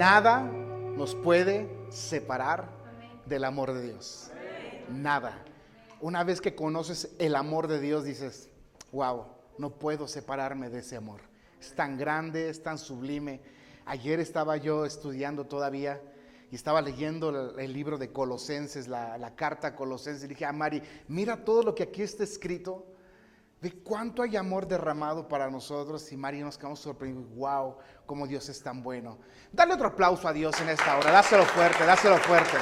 nada nos puede separar del amor de Dios. Nada. Una vez que conoces el amor de Dios, dices, wow, no puedo separarme de ese amor. Es tan grande, es tan sublime. Ayer estaba yo estudiando todavía y estaba leyendo el libro de Colosenses, la carta a Colosenses, y dije, Mari, mira todo lo que aquí está escrito, ve cuánto hay amor derramado para nosotros. Y Mari, nos quedamos sorprendidos, wow, cómo Dios es tan bueno. Dale otro aplauso a Dios en esta hora, dáselo fuerte, dáselo fuerte.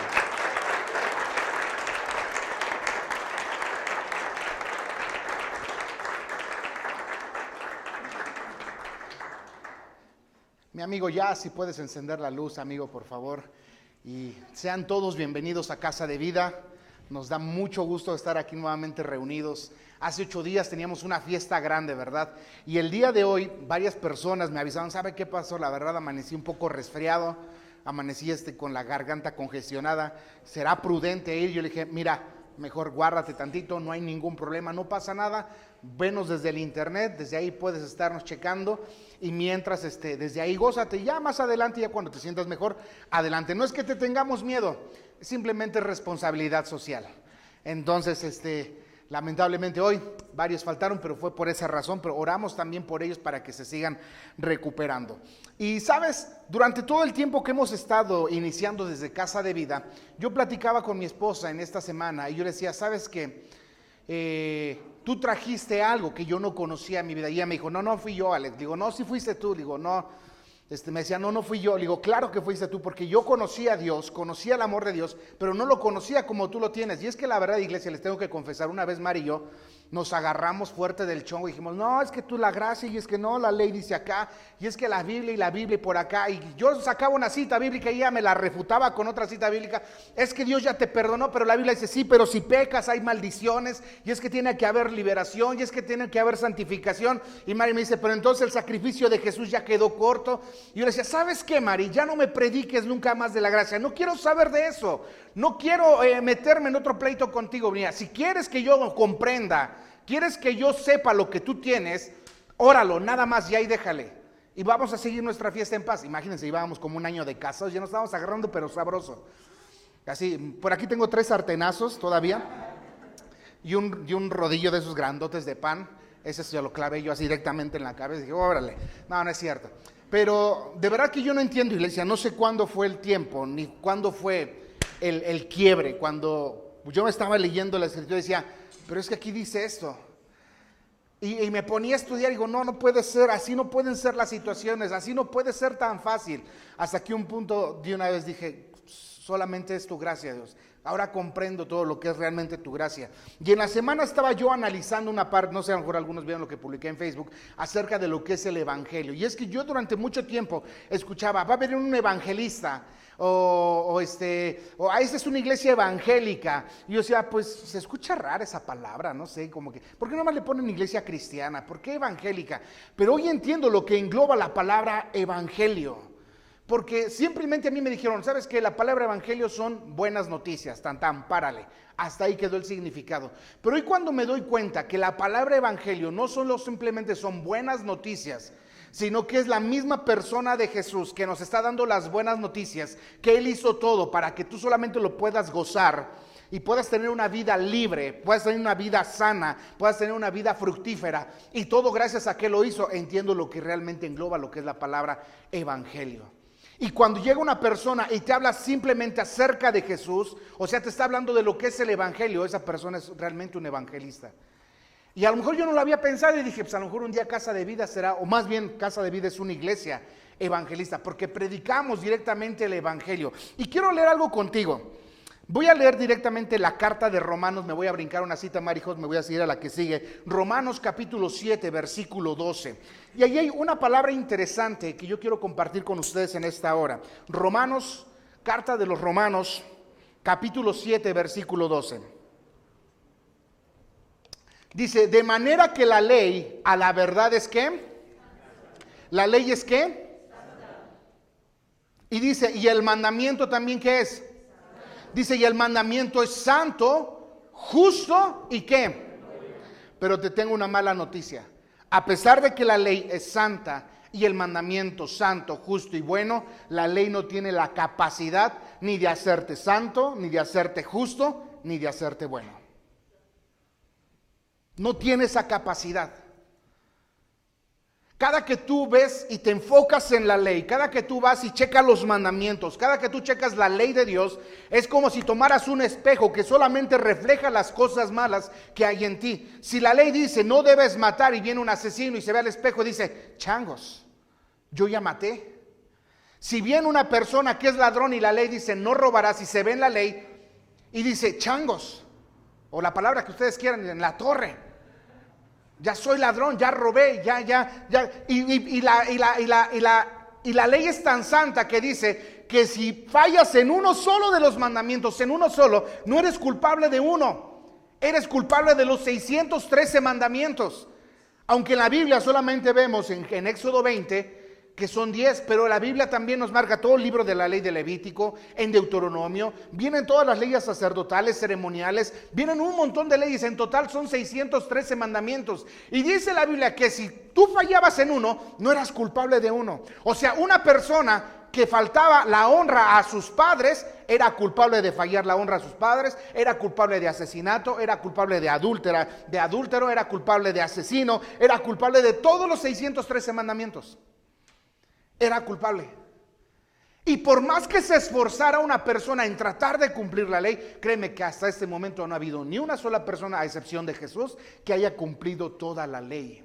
Mi amigo, ya si puedes encender la luz, amigo, por favor. Y sean todos bienvenidos a Casa de Vida. Nos da mucho gusto estar aquí nuevamente reunidos. Hace 8 días teníamos una fiesta grande, ¿verdad? Y el día de hoy varias personas me avisaron, ¿sabe qué pasó? La verdad amanecí un poco resfriado, amanecí con la garganta congestionada. ¿Será prudente ir? Yo le dije, mira, mejor guárdate tantito, no hay ningún problema, no pasa nada. Venos desde el internet, desde ahí puedes estarnos checando y mientras desde ahí gózate. Ya más adelante, ya cuando te sientas mejor, adelante. No es que te tengamos miedo, es simplemente responsabilidad social. Entonces, lamentablemente hoy varios faltaron, pero fue por esa razón, pero oramos también por ellos para que se sigan recuperando. Y sabes, durante todo el tiempo que hemos estado iniciando desde Casa de Vida, yo platicaba con mi esposa en esta semana y yo le decía, ¿sabes qué? Tú trajiste algo que yo no conocía en mi vida. Y ella me dijo, no fui yo, Alex. Digo, no, sí fuiste tú. Digo, no. Me decía, no fui yo. Digo, claro que fuiste tú, porque yo conocía a Dios, conocía el amor de Dios, pero no lo conocía como tú lo tienes. Y es que la verdad, iglesia, les tengo que confesar, una vez Mari y yo nos agarramos fuerte del chongo y dijimos, no, es que tú la gracia, y es que no, la ley dice acá, y es que la Biblia por acá. Y yo sacaba una cita bíblica y ella me la refutaba con otra cita bíblica. Es que Dios ya te perdonó, pero la Biblia dice, sí, pero si pecas hay maldiciones, y es que tiene que haber liberación, y es que tiene que haber santificación. Y Mari me dice, pero entonces el sacrificio de Jesús ya quedó corto. Y yo le decía, ¿sabes qué, Mari? Ya no me prediques nunca más de la gracia, no quiero saber de eso, no quiero meterme en otro pleito contigo. Mira, si quieres que yo comprenda, quieres que yo sepa lo que tú tienes, óralo, nada más, y ahí déjale. Y vamos a seguir nuestra fiesta en paz. Imagínense, llevábamos como 1 año de casados, ya nos estábamos agarrando, pero sabroso. Así, por aquí tengo 3 sartenazos todavía, y un rodillo de esos grandotes de pan. Ese se lo clavé yo así directamente en la cabeza, y dije, órale, no es cierto. Pero de verdad que yo no entiendo, iglesia, no sé cuándo fue el tiempo, ni cuándo fue el quiebre, cuando yo me estaba leyendo la escritura y decía, pero es que aquí dice esto. Y me ponía a estudiar y digo, no puede ser, así no pueden ser las situaciones, así no puede ser tan fácil. Hasta que un punto de una vez dije, solamente es tu gracia, Dios. Ahora comprendo todo lo que es realmente tu gracia. Y en la semana estaba yo analizando una parte, no sé, a lo mejor algunos vieron lo que publiqué en Facebook, acerca de lo que es el evangelio. Y es que yo durante mucho tiempo escuchaba, va a haber un evangelista, esta es una iglesia evangélica. Y yo decía, pues se escucha rara esa palabra, no sé, como que, ¿por qué nomás le ponen iglesia cristiana? ¿Por qué evangélica? Pero hoy entiendo lo que engloba la palabra evangelio. Porque simplemente a mí me dijeron, ¿sabes qué? La palabra evangelio son buenas noticias, párale. Hasta ahí quedó el significado. Pero hoy cuando me doy cuenta que la palabra evangelio no solo simplemente son buenas noticias, sino que es la misma persona de Jesús que nos está dando las buenas noticias, que Él hizo todo para que tú solamente lo puedas gozar y puedas tener una vida libre, puedas tener una vida sana, puedas tener una vida fructífera, y todo gracias a que lo hizo. Entiendo lo que realmente engloba lo que es la palabra evangelio. Y cuando llega una persona y te habla simplemente acerca de Jesús, o sea, te está hablando de lo que es el evangelio, esa persona es realmente un evangelista. Y a lo mejor yo no lo había pensado y dije, pues a lo mejor un día Casa de Vida será, o más bien Casa de Vida es una iglesia evangelista, porque predicamos directamente el evangelio. Y quiero leer algo contigo. Voy a leer directamente la carta de Romanos, me voy a brincar una cita, Marijos, me voy a seguir a la que sigue. Romanos capítulo 7, versículo 12. Y ahí hay una palabra interesante que yo quiero compartir con ustedes en esta hora. Romanos, carta de los Romanos, capítulo 7, versículo 12. Dice, de manera que la ley a la verdad es ¿qué? ¿La ley es qué? Y dice, y el mandamiento también ¿qué es? Dice, y el mandamiento es santo, justo y ¿qué? Pero te tengo una mala noticia. A pesar de que la ley es santa y el mandamiento santo, justo y bueno, la ley no tiene la capacidad ni de hacerte santo, ni de hacerte justo, ni de hacerte bueno. No tiene esa capacidad. Cada que tú ves y te enfocas en la ley, cada que tú vas y checas los mandamientos, cada que tú checas la ley de Dios, es como si tomaras un espejo que solamente refleja las cosas malas que hay en ti. Si la ley dice no debes matar y viene un asesino y se ve al espejo y dice, changos, yo ya maté. Si viene una persona que es ladrón y la ley dice no robarás y se ve en la ley y dice changos, o la palabra que ustedes quieran, en la torre. Ya soy ladrón, ya robé, ya. Y la ley es tan santa que dice que si fallas en uno solo de los mandamientos, en uno solo, no eres culpable de uno, eres culpable de los 613 mandamientos. Aunque en la Biblia solamente vemos en Éxodo 20 que son 10, pero la Biblia también nos marca todo el libro de la ley de Levítico, en Deuteronomio, vienen todas las leyes sacerdotales, ceremoniales, vienen un montón de leyes, en total son 613 mandamientos. Y dice la Biblia que si tú fallabas en uno, no eras culpable de uno. O sea, una persona que faltaba la honra a sus padres, era culpable de fallar la honra a sus padres, era culpable de asesinato, era culpable de adúltero, era culpable de asesino, era culpable de todos los 613 mandamientos. Era culpable. Y por más que se esforzara una persona en tratar de cumplir la ley, créeme que hasta este momento no ha habido ni una sola persona, a excepción de Jesús, que haya cumplido toda la ley.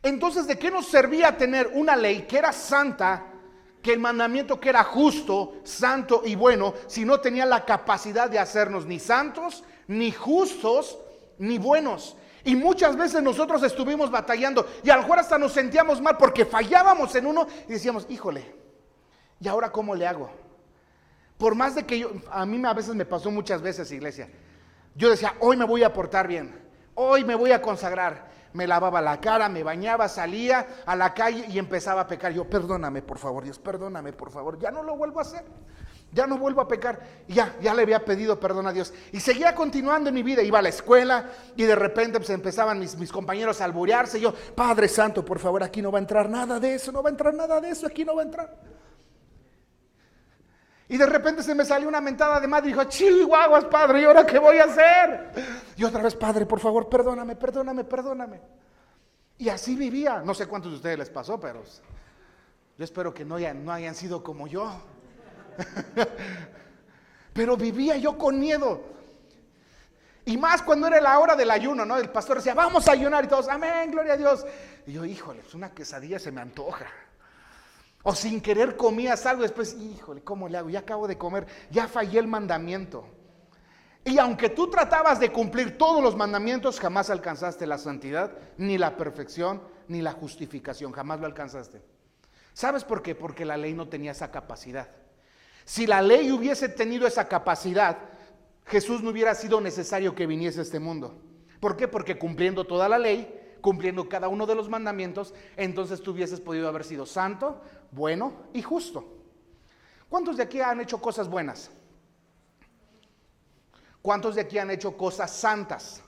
Entonces, ¿de qué nos servía tener una ley que era santa, que el mandamiento que era justo, santo y bueno, si no tenía la capacidad de hacernos ni santos, ni justos, ni buenos? Y muchas veces nosotros estuvimos batallando y a lo mejor hasta nos sentíamos mal porque fallábamos en uno y decíamos, híjole, ¿y ahora cómo le hago? Por más de que a mí a veces me pasó muchas veces, iglesia, yo decía, hoy me voy a portar bien, hoy me voy a consagrar. Me lavaba la cara, me bañaba, salía a la calle y empezaba a pecar. Yo, perdóname por favor, Dios, perdóname por favor, ya no lo vuelvo a hacer. Ya no vuelvo a pecar. Y ya le había pedido perdón a Dios. Y seguía continuando en mi vida. Iba a la escuela y de repente pues empezaban mis compañeros a alburearse. Y yo, Padre Santo, por favor, aquí no va a entrar nada de eso. No va a entrar nada de eso. Aquí no va a entrar. Y de repente se me salió una mentada de madre. Y dijo, chihuahuas, Padre, ¿y ahora qué voy a hacer? Y otra vez, Padre, por favor, perdóname. Y así vivía. No sé cuántos de ustedes les pasó, pero yo espero que no hayan sido como yo. Pero vivía yo con miedo. Y más cuando era la hora del ayuno, ¿no? El pastor decía, vamos a ayunar y todos, amén, gloria a Dios. Y yo, híjole, pues una quesadilla se me antoja. O sin querer comías algo, después, híjole, ¿cómo le hago? Ya acabo de comer, ya fallé el mandamiento. Y aunque tú tratabas de cumplir todos los mandamientos, jamás alcanzaste la santidad, ni la perfección, ni la justificación, jamás lo alcanzaste. ¿Sabes por qué? Porque la ley no tenía esa capacidad. Si la ley hubiese tenido esa capacidad, Jesús no hubiera sido necesario que viniese a este mundo. ¿Por qué? Porque cumpliendo toda la ley, cumpliendo cada uno de los mandamientos, entonces tú hubieses podido haber sido santo, bueno y justo. ¿Cuántos de aquí han hecho cosas buenas? ¿Cuántos de aquí han hecho cosas santas?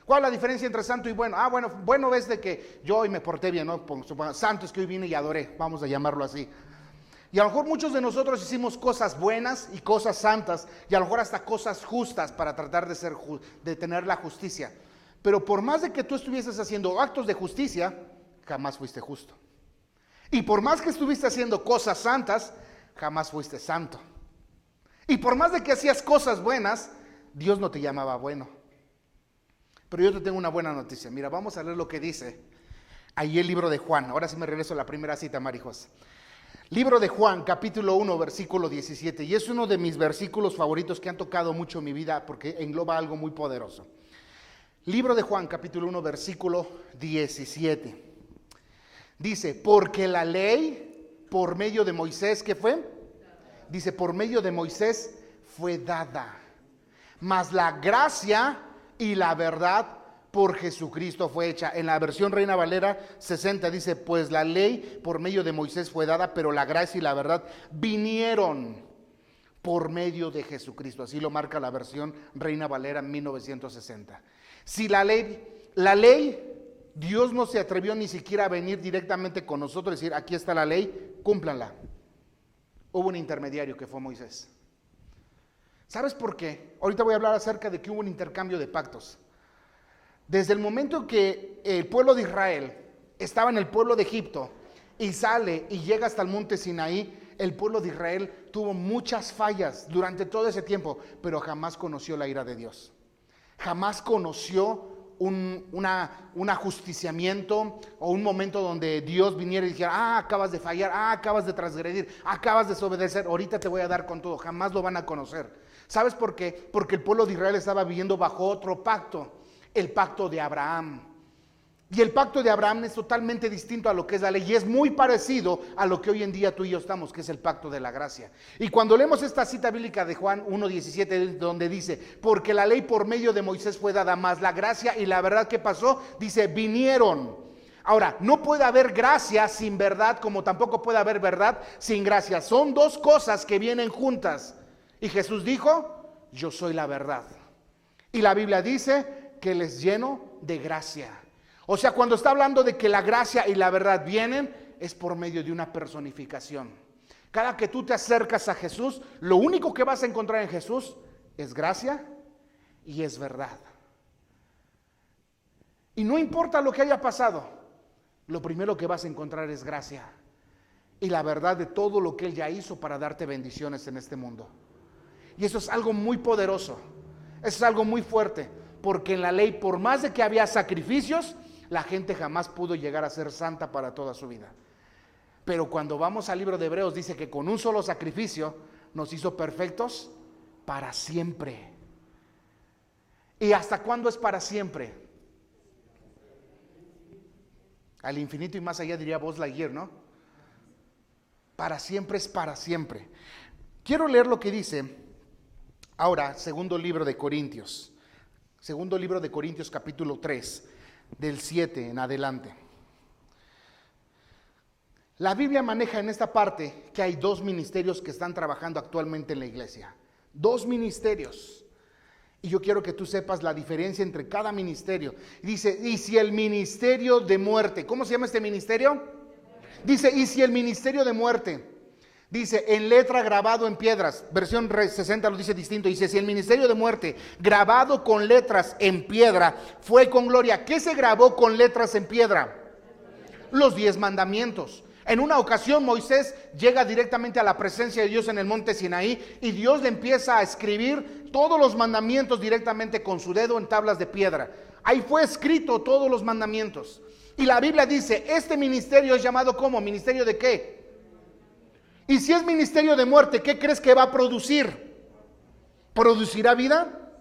¿Cuál es la diferencia entre santo y bueno? Bueno es de que yo hoy me porté bien, ¿no? Santo es que hoy vine y adoré, vamos a llamarlo así. Y a lo mejor muchos de nosotros hicimos cosas buenas y cosas santas y a lo mejor hasta cosas justas para tratar de tener la justicia. Pero por más de que tú estuvieses haciendo actos de justicia, jamás fuiste justo. Y por más que estuviste haciendo cosas santas, jamás fuiste santo. Y por más de que hacías cosas buenas, Dios no te llamaba bueno. Pero yo te tengo una buena noticia. Mira, vamos a leer lo que dice ahí el libro de Juan. Ahora sí me regreso a la primera cita, Marijos. Libro de Juan, capítulo 1, versículo 17. Y es uno de mis versículos favoritos que han tocado mucho mi vida porque engloba algo muy poderoso. Libro de Juan, capítulo 1, versículo 17. Dice, porque la ley por medio de Moisés, ¿qué fue? Dice, por medio de Moisés fue dada. Mas la gracia y la verdad por Jesucristo fue hecha. En la versión Reina Valera 60 dice, pues la ley por medio de Moisés fue dada, pero la gracia y la verdad vinieron por medio de Jesucristo. Así lo marca la versión Reina Valera 1960. Si la ley Dios no se atrevió ni siquiera a venir directamente con nosotros y decir, aquí está la ley, cúmplanla. Hubo un intermediario que fue Moisés. ¿Sabes por qué? Ahorita voy a hablar acerca de que hubo un intercambio de pactos. Desde el momento que el pueblo de Israel estaba en el pueblo de Egipto y sale y llega hasta el monte Sinaí, el pueblo de Israel tuvo muchas fallas durante todo ese tiempo, pero jamás conoció la ira de Dios. Jamás conoció un ajusticiamiento o un momento donde Dios viniera y dijera, acabas de fallar, acabas de transgredir, acabas de desobedecer, ahorita te voy a dar con todo. Jamás lo van a conocer. ¿Sabes por qué? Porque el pueblo de Israel estaba viviendo bajo otro pacto, el pacto de Abraham. Y el pacto de Abraham es totalmente distinto a lo que es la ley y es muy parecido a lo que hoy en día tú y yo estamos, que es el pacto de la gracia. Y cuando leemos esta cita bíblica de Juan 1:17, donde dice, porque la ley por medio de Moisés fue dada, más la gracia y la verdad, ¿qué pasó? Dice, vinieron. Ahora, no puede haber gracia sin verdad, como tampoco puede haber verdad sin gracia. Son dos cosas que vienen juntas. Y Jesús dijo, yo soy la verdad. Y la Biblia dice que les lleno de gracia. O sea, cuando está hablando de que la gracia y la verdad vienen, es por medio de una personificación. Cada que tú te acercas a Jesús, lo único que vas a encontrar en Jesús es gracia y es verdad. Y no importa lo que haya pasado, lo primero que vas a encontrar es gracia y la verdad de todo lo que Él ya hizo para darte bendiciones en este mundo. Y eso es algo muy poderoso, eso es algo muy fuerte, porque en la ley, por más de que había sacrificios, la gente jamás pudo llegar a ser santa para toda su vida. Pero cuando vamos al libro de Hebreos, dice que con un solo sacrificio nos hizo perfectos para siempre. ¿Y hasta cuándo es para siempre? Al infinito y más allá, diría Buzz Lightyear, ¿no? Para siempre es para siempre. Quiero leer lo que dice ahora, segundo libro de Corintios capítulo 3, del 7 en adelante. La Biblia maneja en esta parte que hay dos ministerios que están trabajando actualmente en la iglesia. Dos ministerios. Y yo quiero que tú sepas la diferencia entre cada ministerio. Dice, y si el ministerio de muerte, ¿cómo se llama este ministerio? Dice, y si el ministerio de muerte, dice, en letra grabado en piedras, versión 60 lo dice distinto, dice, si el ministerio de muerte grabado con letras en piedra fue con gloria. ¿Qué se grabó con letras en piedra? Los 10 mandamientos. En una ocasión Moisés llega directamente a la presencia de Dios en el monte Sinaí y Dios le empieza a escribir todos los mandamientos directamente con su dedo en tablas de piedra. Ahí fue escrito todos los mandamientos. Y la Biblia dice, este ministerio es llamado ¿cómo? ¿Ministerio de qué? Y si es ministerio de muerte, ¿qué crees que va a producir? ¿Producirá vida?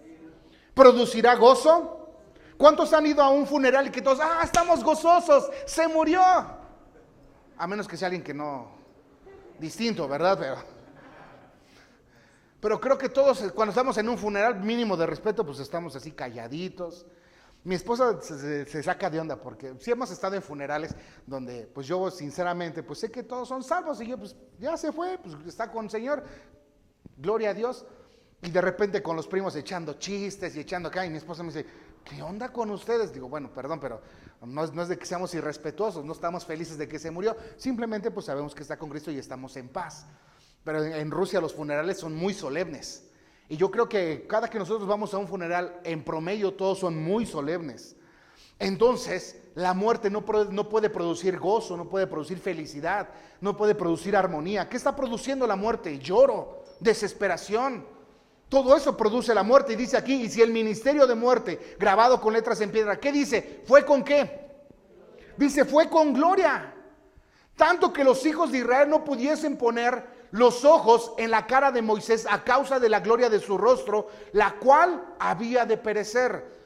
¿Producirá gozo? ¿Cuántos han ido a un funeral y que todos, estamos gozosos, se murió? A menos que sea alguien que no, distinto, ¿verdad? Pero creo que todos cuando estamos en un funeral, mínimo de respeto, pues estamos así calladitos. Mi esposa se saca de onda porque sí hemos estado en funerales donde pues yo sinceramente pues sé que todos son salvos y yo pues ya se fue, pues está con el Señor, gloria a Dios. Y de repente con los primos echando chistes y echando acá y mi esposa me dice, ¿qué onda con ustedes? Digo, bueno, perdón, pero no es de que seamos irrespetuosos, no estamos felices de que se murió, simplemente pues sabemos que está con Cristo y estamos en paz. Pero en Rusia los funerales son muy solemnes. Y yo creo que cada que nosotros vamos a un funeral, en promedio todos son muy solemnes. Entonces, la muerte no puede producir gozo, no puede producir felicidad, no puede producir armonía. ¿Qué está produciendo la muerte? Lloro, desesperación. Todo eso produce la muerte. Y dice aquí, y si el ministerio de muerte, grabado con letras en piedra, ¿qué dice? ¿Fue con qué? Dice, fue con gloria. Tanto que los hijos de Israel no pudiesen poner los ojos en la cara de Moisés a causa de la gloria de su rostro, la cual había de perecer.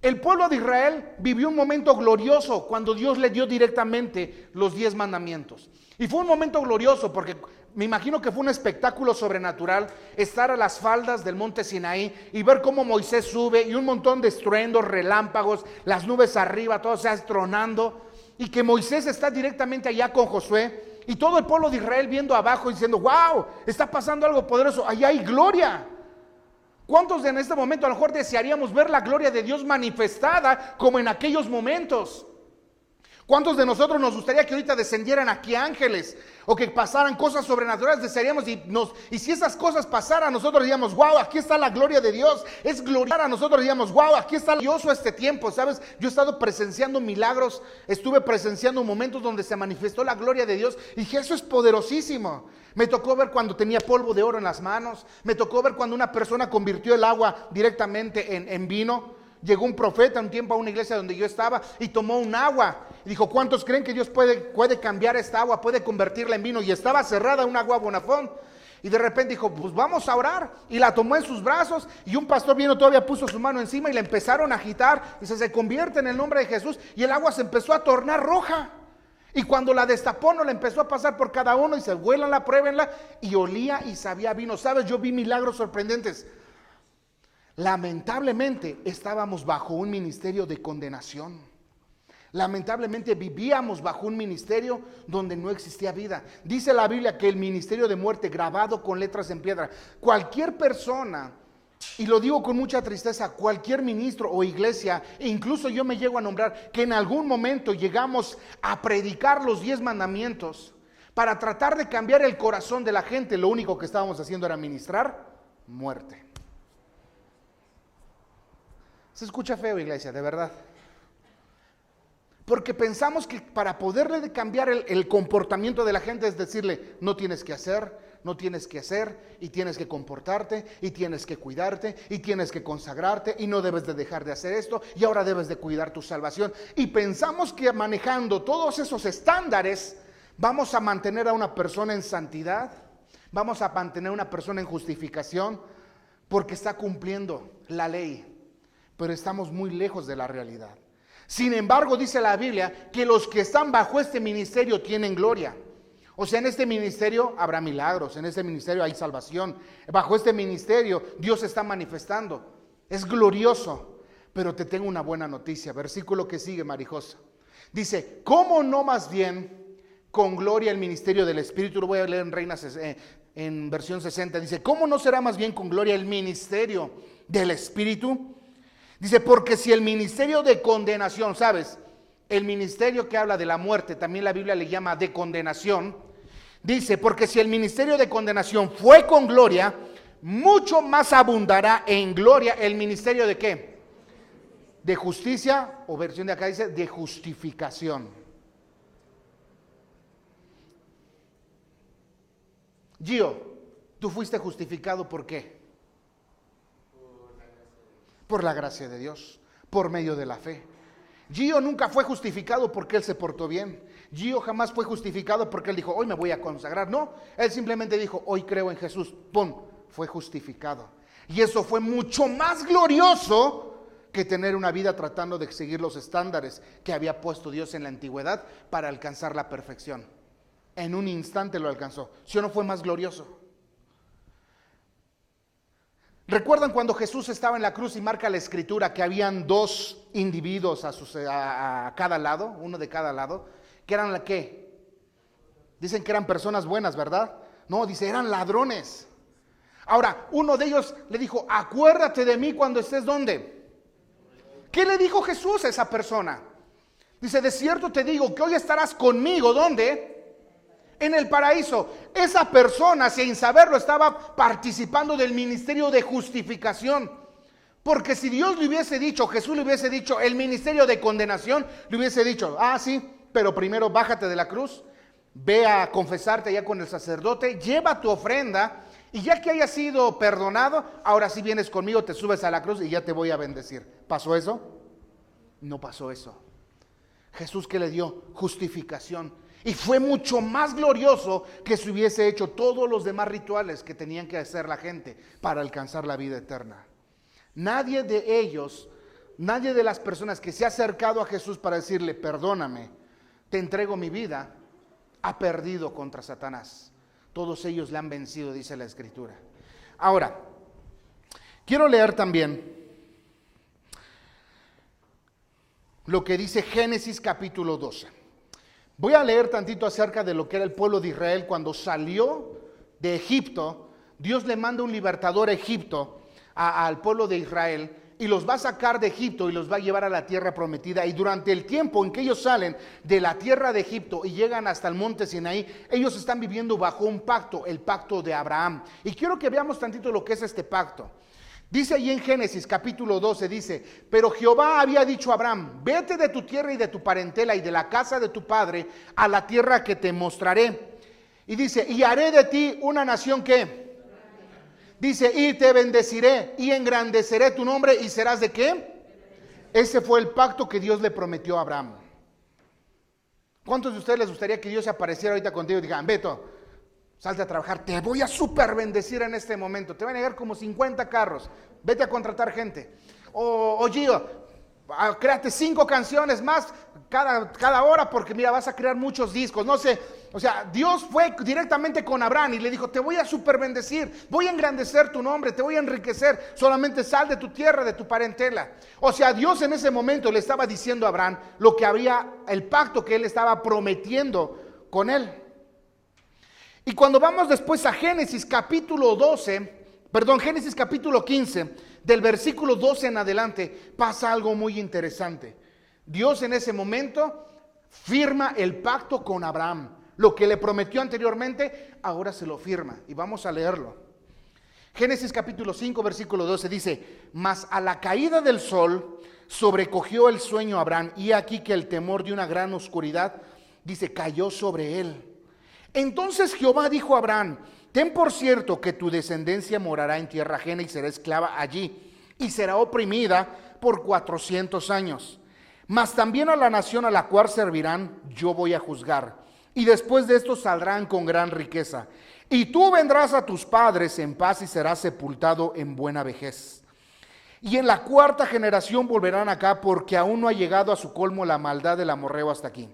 El pueblo de Israel vivió un momento glorioso cuando Dios le dio directamente los 10 mandamientos. Y fue un momento glorioso porque me imagino que fue un espectáculo sobrenatural estar a las faldas del monte Sinaí y ver cómo Moisés sube y un montón de estruendos, relámpagos, las nubes arriba, todo se está tronando, y que Moisés está directamente allá con Josué. Y todo el pueblo de Israel viendo abajo y diciendo, wow, está pasando algo poderoso, allá hay gloria. ¿Cuántos en este momento a lo mejor desearíamos ver la gloria de Dios manifestada como en aquellos momentos? ¿Cuántos de nosotros nos gustaría que ahorita descendieran aquí ángeles o que pasaran cosas sobrenaturales? Desearíamos y si esas cosas pasaran, nosotros diríamos, wow, aquí está la gloria de Dios, es gloriar a nosotros, diríamos, wow, aquí está glorioso este tiempo, ¿sabes? Yo he estado presenciando milagros, estuve presenciando momentos donde se manifestó la gloria de Dios y dije, eso es poderosísimo. Me tocó ver cuando tenía polvo de oro en las manos, me tocó ver cuando una persona convirtió el agua directamente en vino. Llegó un profeta un tiempo a una iglesia donde yo estaba y tomó un agua y dijo, ¿cuántos creen que Dios puede cambiar esta agua, puede convertirla en vino? Y estaba cerrada un agua Bonafont. Y de repente dijo, pues vamos a orar. Y la tomó en sus brazos y un pastor vino, todavía puso su mano encima y la empezaron a agitar. Y se convierte en el nombre de Jesús y el agua se empezó a tornar roja. Y cuando la destapó, no la empezó a pasar por cada uno y se huélanla, pruébenla, y olía y sabía a vino. ¿Sabes? Yo vi milagros sorprendentes. Lamentablemente estábamos bajo un ministerio de condenación. Lamentablemente vivíamos bajo un ministerio donde no existía vida. Dice la Biblia que el ministerio de muerte grabado con letras en piedra. Cualquier persona, y lo digo con mucha tristeza, cualquier ministro o iglesia, e incluso yo me llego a nombrar, que en algún momento llegamos a predicar los 10 mandamientos para tratar de cambiar el corazón de la gente, lo único que estábamos haciendo era ministrar muerte. Se escucha feo, iglesia, de verdad. Porque pensamos que para poderle cambiar el comportamiento de la gente es decirle, no tienes que hacer, no tienes que hacer, y tienes que comportarte, y tienes que cuidarte, y tienes que consagrarte, y no debes de dejar de hacer esto, y ahora debes de cuidar tu salvación. Y pensamos que manejando todos esos estándares vamos a mantener a una persona en santidad, vamos a mantener a una persona en justificación, porque está cumpliendo la ley. Pero estamos muy lejos de la realidad. Sin embargo, dice la Biblia que los que están bajo este ministerio tienen gloria. O sea, en este ministerio habrá milagros, en este ministerio hay salvación. Bajo este ministerio Dios se está manifestando. Es glorioso. Pero te tengo una buena noticia. Versículo que sigue, Marijosa. Dice, ¿cómo no más bien con gloria el ministerio del Espíritu? Lo voy a leer en Reina en versión 60. Dice, ¿cómo no será más bien con gloria el ministerio del Espíritu? Dice, porque si el ministerio de condenación, ¿sabes? El ministerio que habla de la muerte, también la Biblia le llama de condenación. Dice, porque si el ministerio de condenación fue con gloria, mucho más abundará en gloria el ministerio de ¿qué? De justicia, o versión de acá dice, de justificación. Gio, tú fuiste justificado ¿por qué? Por la gracia de Dios, por medio de la fe. Gio nunca fue justificado porque él se portó bien. Gio jamás fue justificado porque él dijo, hoy me voy a consagrar. No, él simplemente dijo, hoy creo en Jesús. ¡Pum! Fue justificado. Y eso fue mucho más glorioso que tener una vida tratando de seguir los estándares que había puesto Dios en la antigüedad para alcanzar la perfección. En un instante lo alcanzó. ¿Sí o no fue más glorioso? ¿Recuerdan cuando Jesús estaba en la cruz y marca la escritura que habían 2 individuos a cada lado, uno de cada lado, que eran la qué? Dicen que eran personas buenas, ¿verdad? No, dice, eran ladrones. Ahora, uno de ellos le dijo, acuérdate de mí cuando estés ¿dónde? ¿Qué le dijo Jesús a esa persona? Dice, de cierto te digo que hoy estarás conmigo, ¿dónde? En el paraíso. Esa persona, sin saberlo, estaba participando del ministerio de justificación. Porque si Dios le hubiese dicho, Jesús le hubiese dicho el ministerio de condenación, le hubiese dicho, sí, pero primero bájate de la cruz, ve a confesarte ya con el sacerdote, lleva tu ofrenda y ya que hayas sido perdonado, ahora sí vienes conmigo, te subes a la cruz y ya te voy a bendecir. ¿Pasó eso? No pasó eso. Jesús, ¿qué le dio? Justificación. Y fue mucho más glorioso que se hubiese hecho todos los demás rituales que tenían que hacer la gente para alcanzar la vida eterna. Nadie de ellos, nadie de las personas que se ha acercado a Jesús para decirle, perdóname, te entrego mi vida, ha perdido contra Satanás. Todos ellos le han vencido, dice la Escritura. Ahora, quiero leer también lo que dice Génesis capítulo 12. Voy a leer tantito acerca de lo que era el pueblo de Israel cuando salió de Egipto. Dios le manda un libertador a Egipto al pueblo de Israel y los va a sacar de Egipto y los va a llevar a la tierra prometida. Y durante el tiempo en que ellos salen de la tierra de Egipto y llegan hasta el monte Sinaí, ellos están viviendo bajo un pacto, el pacto de Abraham. Y quiero que veamos tantito lo que es este pacto. Dice ahí en Génesis capítulo 12, dice: pero Jehová había dicho a Abraham: vete de tu tierra y de tu parentela y de la casa de tu padre a la tierra que te mostraré. Y dice: y haré de ti una nación que... Dice: y te bendeciré y engrandeceré tu nombre y serás ¿de qué? Ese fue el pacto que Dios le prometió a Abraham. ¿Cuántos de ustedes les gustaría que Dios se apareciera ahorita contigo y digan: Beto, salte a trabajar, te voy a súper bendecir en este momento, te van a llegar como 50 carros, vete a contratar gente? O Gio, créate 5 canciones más cada hora, porque mira, vas a crear muchos discos, no sé. O sea, Dios fue directamente con Abraham y le dijo: te voy a super bendecir, voy a engrandecer tu nombre, te voy a enriquecer, solamente sal de tu tierra, de tu parentela. O sea, Dios en ese momento le estaba diciendo a Abraham lo que había, el pacto que él estaba prometiendo con él. Y cuando vamos después a Génesis capítulo 15, del versículo 12 en adelante, pasa algo muy interesante. Dios en ese momento firma el pacto con Abraham. Lo que le prometió anteriormente, ahora se lo firma. Y vamos a leerlo. Génesis capítulo 5, versículo 12 dice: mas a la caída del sol sobrecogió el sueño a Abraham, y aquí que el temor de una gran oscuridad, dice, cayó sobre él. Entonces Jehová dijo a Abraham: ten por cierto que tu descendencia morará en tierra ajena y será esclava allí, y será oprimida por 400 años. Mas también a la nación a la cual servirán yo voy a juzgar, y después de esto saldrán con gran riqueza. Y tú vendrás a tus padres en paz y serás sepultado en buena vejez. Y en la 4ª generación volverán acá, porque aún no ha llegado a su colmo la maldad del amorreo hasta aquí.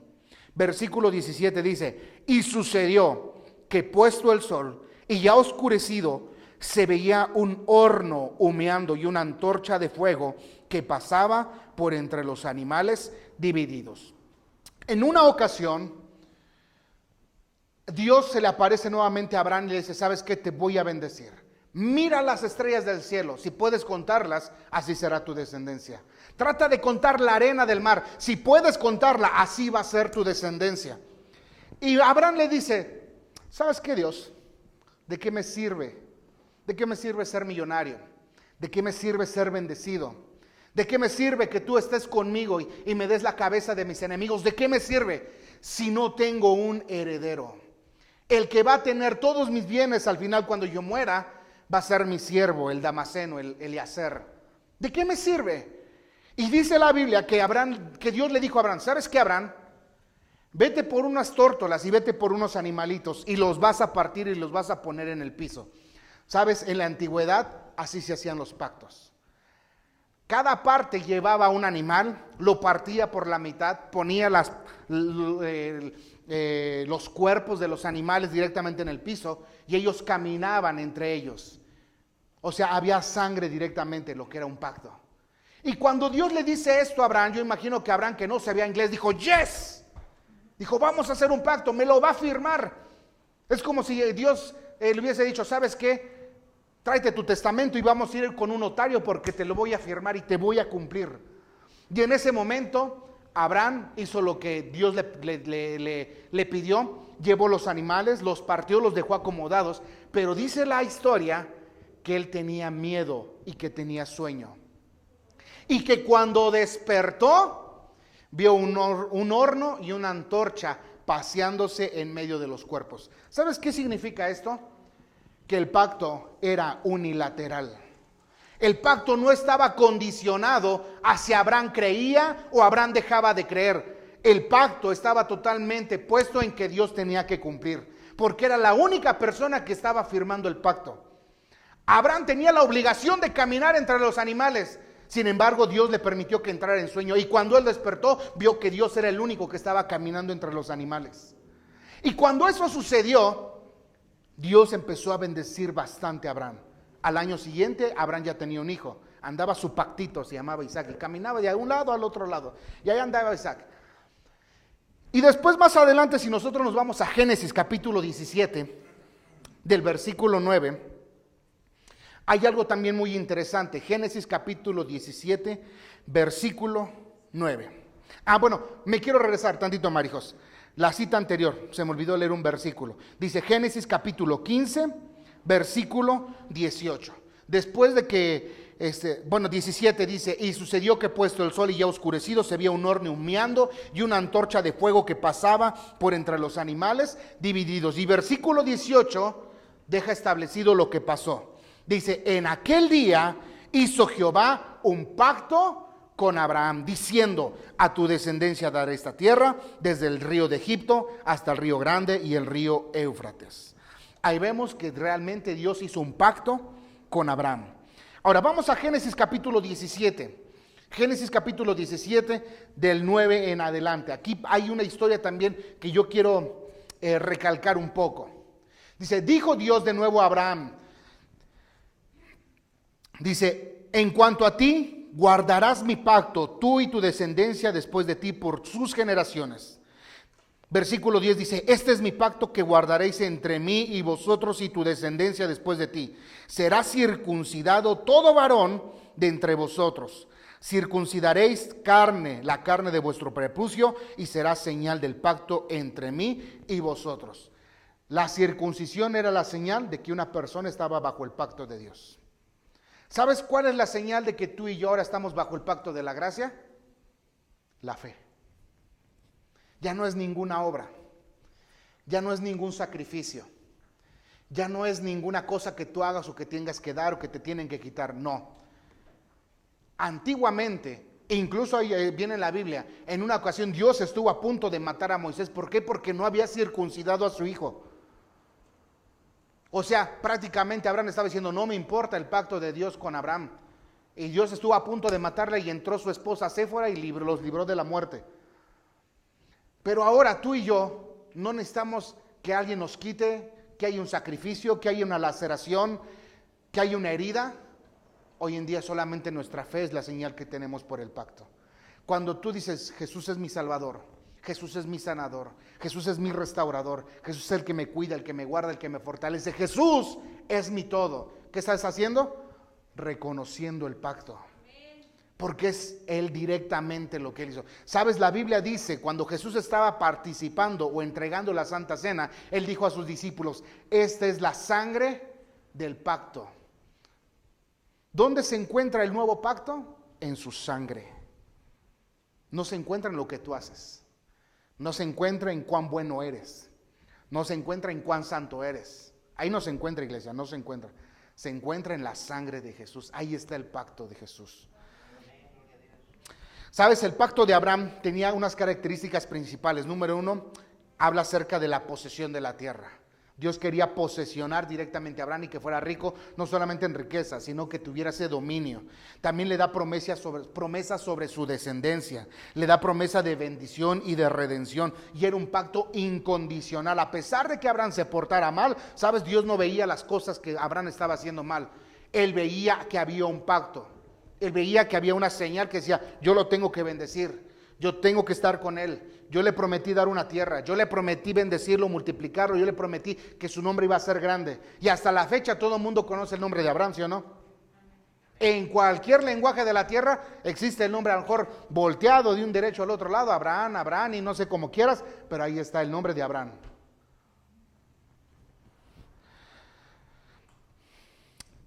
Versículo 17 dice: y sucedió que puesto el sol y ya oscurecido, se veía un horno humeando y una antorcha de fuego que pasaba por entre los animales divididos. En una ocasión, Dios se le aparece nuevamente a Abraham y le dice: ¿sabes qué? Te voy a bendecir. Mira las estrellas del cielo, si puedes contarlas, así será tu descendencia. Trata de contar la arena del mar, si puedes contarla, así va a ser tu descendencia. Y Abraham le dice: ¿sabes qué, Dios? ¿De qué me sirve? ¿De qué me sirve ser millonario? ¿De qué me sirve ser bendecido? ¿De qué me sirve que tú estés conmigo y me des la cabeza de mis enemigos? ¿De qué me sirve si no tengo un heredero? El que va a tener todos mis bienes al final cuando yo muera va a ser mi siervo, el Damaseno, el Eliezer. ¿De qué me sirve? Y dice la Biblia que Dios le dijo a Abraham: ¿sabes qué, Abraham? Vete por unas tórtolas y vete por unos animalitos y los vas a partir y los vas a poner en el piso. ¿Sabes? En la antigüedad así se hacían los pactos. Cada parte llevaba un animal, lo partía por la mitad, ponía los cuerpos de los animales directamente en el piso y ellos caminaban entre ellos. O sea, había sangre directamente, lo que era un pacto. Y cuando Dios le dice esto a Abraham, yo imagino que Abraham, que no sabía inglés, dijo: yes. Dijo: vamos a hacer un pacto, me lo va a firmar. Es como si Dios le hubiese dicho: ¿sabes qué? Tráete tu testamento y vamos a ir con un notario porque te lo voy a firmar y te voy a cumplir. Y en ese momento Abraham hizo lo que Dios le pidió, llevó los animales, los partió, los dejó acomodados, pero dice la historia que él tenía miedo y que tenía sueño. Y que cuando despertó, vio un horno y una antorcha paseándose en medio de los cuerpos. ¿Sabes qué significa esto? Que el pacto era unilateral. El pacto no estaba condicionado a si Abraham creía o Abraham dejaba de creer. El pacto estaba totalmente puesto en que Dios tenía que cumplir, porque era la única persona que estaba firmando el pacto. Abraham tenía la obligación de caminar entre los animales. Sin embargo, Dios le permitió que entrara en sueño, y cuando él despertó, vio que Dios era el único que estaba caminando entre los animales. Y cuando eso sucedió, Dios empezó a bendecir bastante a Abraham. Al año siguiente, Abraham ya tenía un hijo. Andaba su pactito, se llamaba Isaac, y caminaba de un lado al otro lado. Y ahí andaba Isaac. Y después, más adelante, si nosotros nos vamos a Génesis capítulo 17, del versículo 9, Hay algo también muy interesante. Génesis capítulo 17, versículo 9. Bueno, me quiero regresar tantito, Marijos. La cita anterior, se me olvidó leer un versículo. Dice Génesis capítulo 15, versículo 18. Después de que, 17 dice, y sucedió que puesto el sol y ya oscurecido, se veía un horno humeando y una antorcha de fuego que pasaba por entre los animales divididos. Y versículo 18 deja establecido lo que pasó. Dice, en aquel día hizo Jehová un pacto con Abraham, diciendo, a tu descendencia daré esta tierra, desde el río de Egipto hasta el río Grande y el río Éufrates. Ahí vemos que realmente Dios hizo un pacto con Abraham. Ahora vamos a Génesis capítulo 17. Génesis capítulo 17 del 9 en adelante. Aquí hay una historia también que yo quiero recalcar un poco. Dice, dijo Dios de nuevo a Abraham, dice, en cuanto a ti, guardarás mi pacto, tú y tu descendencia después de ti por sus generaciones. Versículo 10 dice, este es mi pacto que guardaréis entre mí y vosotros y tu descendencia después de ti. Será circuncidado todo varón de entre vosotros. Circuncidaréis la carne de vuestro prepucio, y será señal del pacto entre mí y vosotros. La circuncisión era la señal de que una persona estaba bajo el pacto de Dios. ¿Sabes cuál es la señal de que tú y yo ahora estamos bajo el pacto de la gracia? La fe. Ya no es ninguna obra, ya no es ningún sacrificio, ya no es ninguna cosa que tú hagas o que tengas que dar o que te tienen que quitar, no. Antiguamente, incluso ahí viene en la Biblia, en una ocasión Dios estuvo a punto de matar a Moisés. ¿Por qué? Porque no había circuncidado a su hijo. O sea, prácticamente Abraham estaba diciendo, no me importa el pacto de Dios con Abraham. Y Dios estuvo a punto de matarle y entró su esposa Séfora y los libró de la muerte. Pero ahora tú y yo no necesitamos que alguien nos quite, que haya un sacrificio, que haya una laceración, que haya una herida. Hoy en día solamente nuestra fe es la señal que tenemos por el pacto. Cuando tú dices, Jesús es mi Salvador, Jesús es mi sanador, Jesús es mi restaurador, Jesús es el que me cuida, el que me guarda, el que me fortalece, Jesús es mi todo. ¿Qué estás haciendo? Reconociendo el pacto. Porque es Él directamente lo que Él hizo. ¿Sabes? La Biblia dice, cuando Jesús estaba participando o entregando la Santa Cena, Él dijo a sus discípulos, esta es la sangre del pacto. ¿Dónde se encuentra el nuevo pacto? En su sangre. No se encuentra en lo que tú haces. No se encuentra en cuán bueno eres. No se encuentra en cuán santo eres. Ahí no se encuentra, iglesia, no se encuentra. Se encuentra en la sangre de Jesús. Ahí está el pacto de Jesús. ¿Sabes? El pacto de Abraham tenía unas características principales. Número 1, habla acerca de la posesión de la tierra. Dios quería posesionar directamente a Abraham y que fuera rico, no solamente en riqueza, sino que tuviera ese dominio. También le da promesas sobre su descendencia, le da promesa de bendición y de redención, y era un pacto incondicional. A pesar de que Abraham se portara mal, ¿sabes? Dios no veía las cosas que Abraham estaba haciendo mal. Él veía que había un pacto, él veía que había una señal que decía, yo lo tengo que bendecir, yo tengo que estar con él. Yo le prometí dar una tierra, yo le prometí bendecirlo, multiplicarlo, yo le prometí que su nombre iba a ser grande. Y hasta la fecha todo el mundo conoce el nombre de Abraham, ¿sí o no? En cualquier lenguaje de la tierra existe el nombre, a lo mejor volteado de un derecho al otro lado, Abraham, Abraham, y no sé cómo quieras, pero ahí está el nombre de Abraham.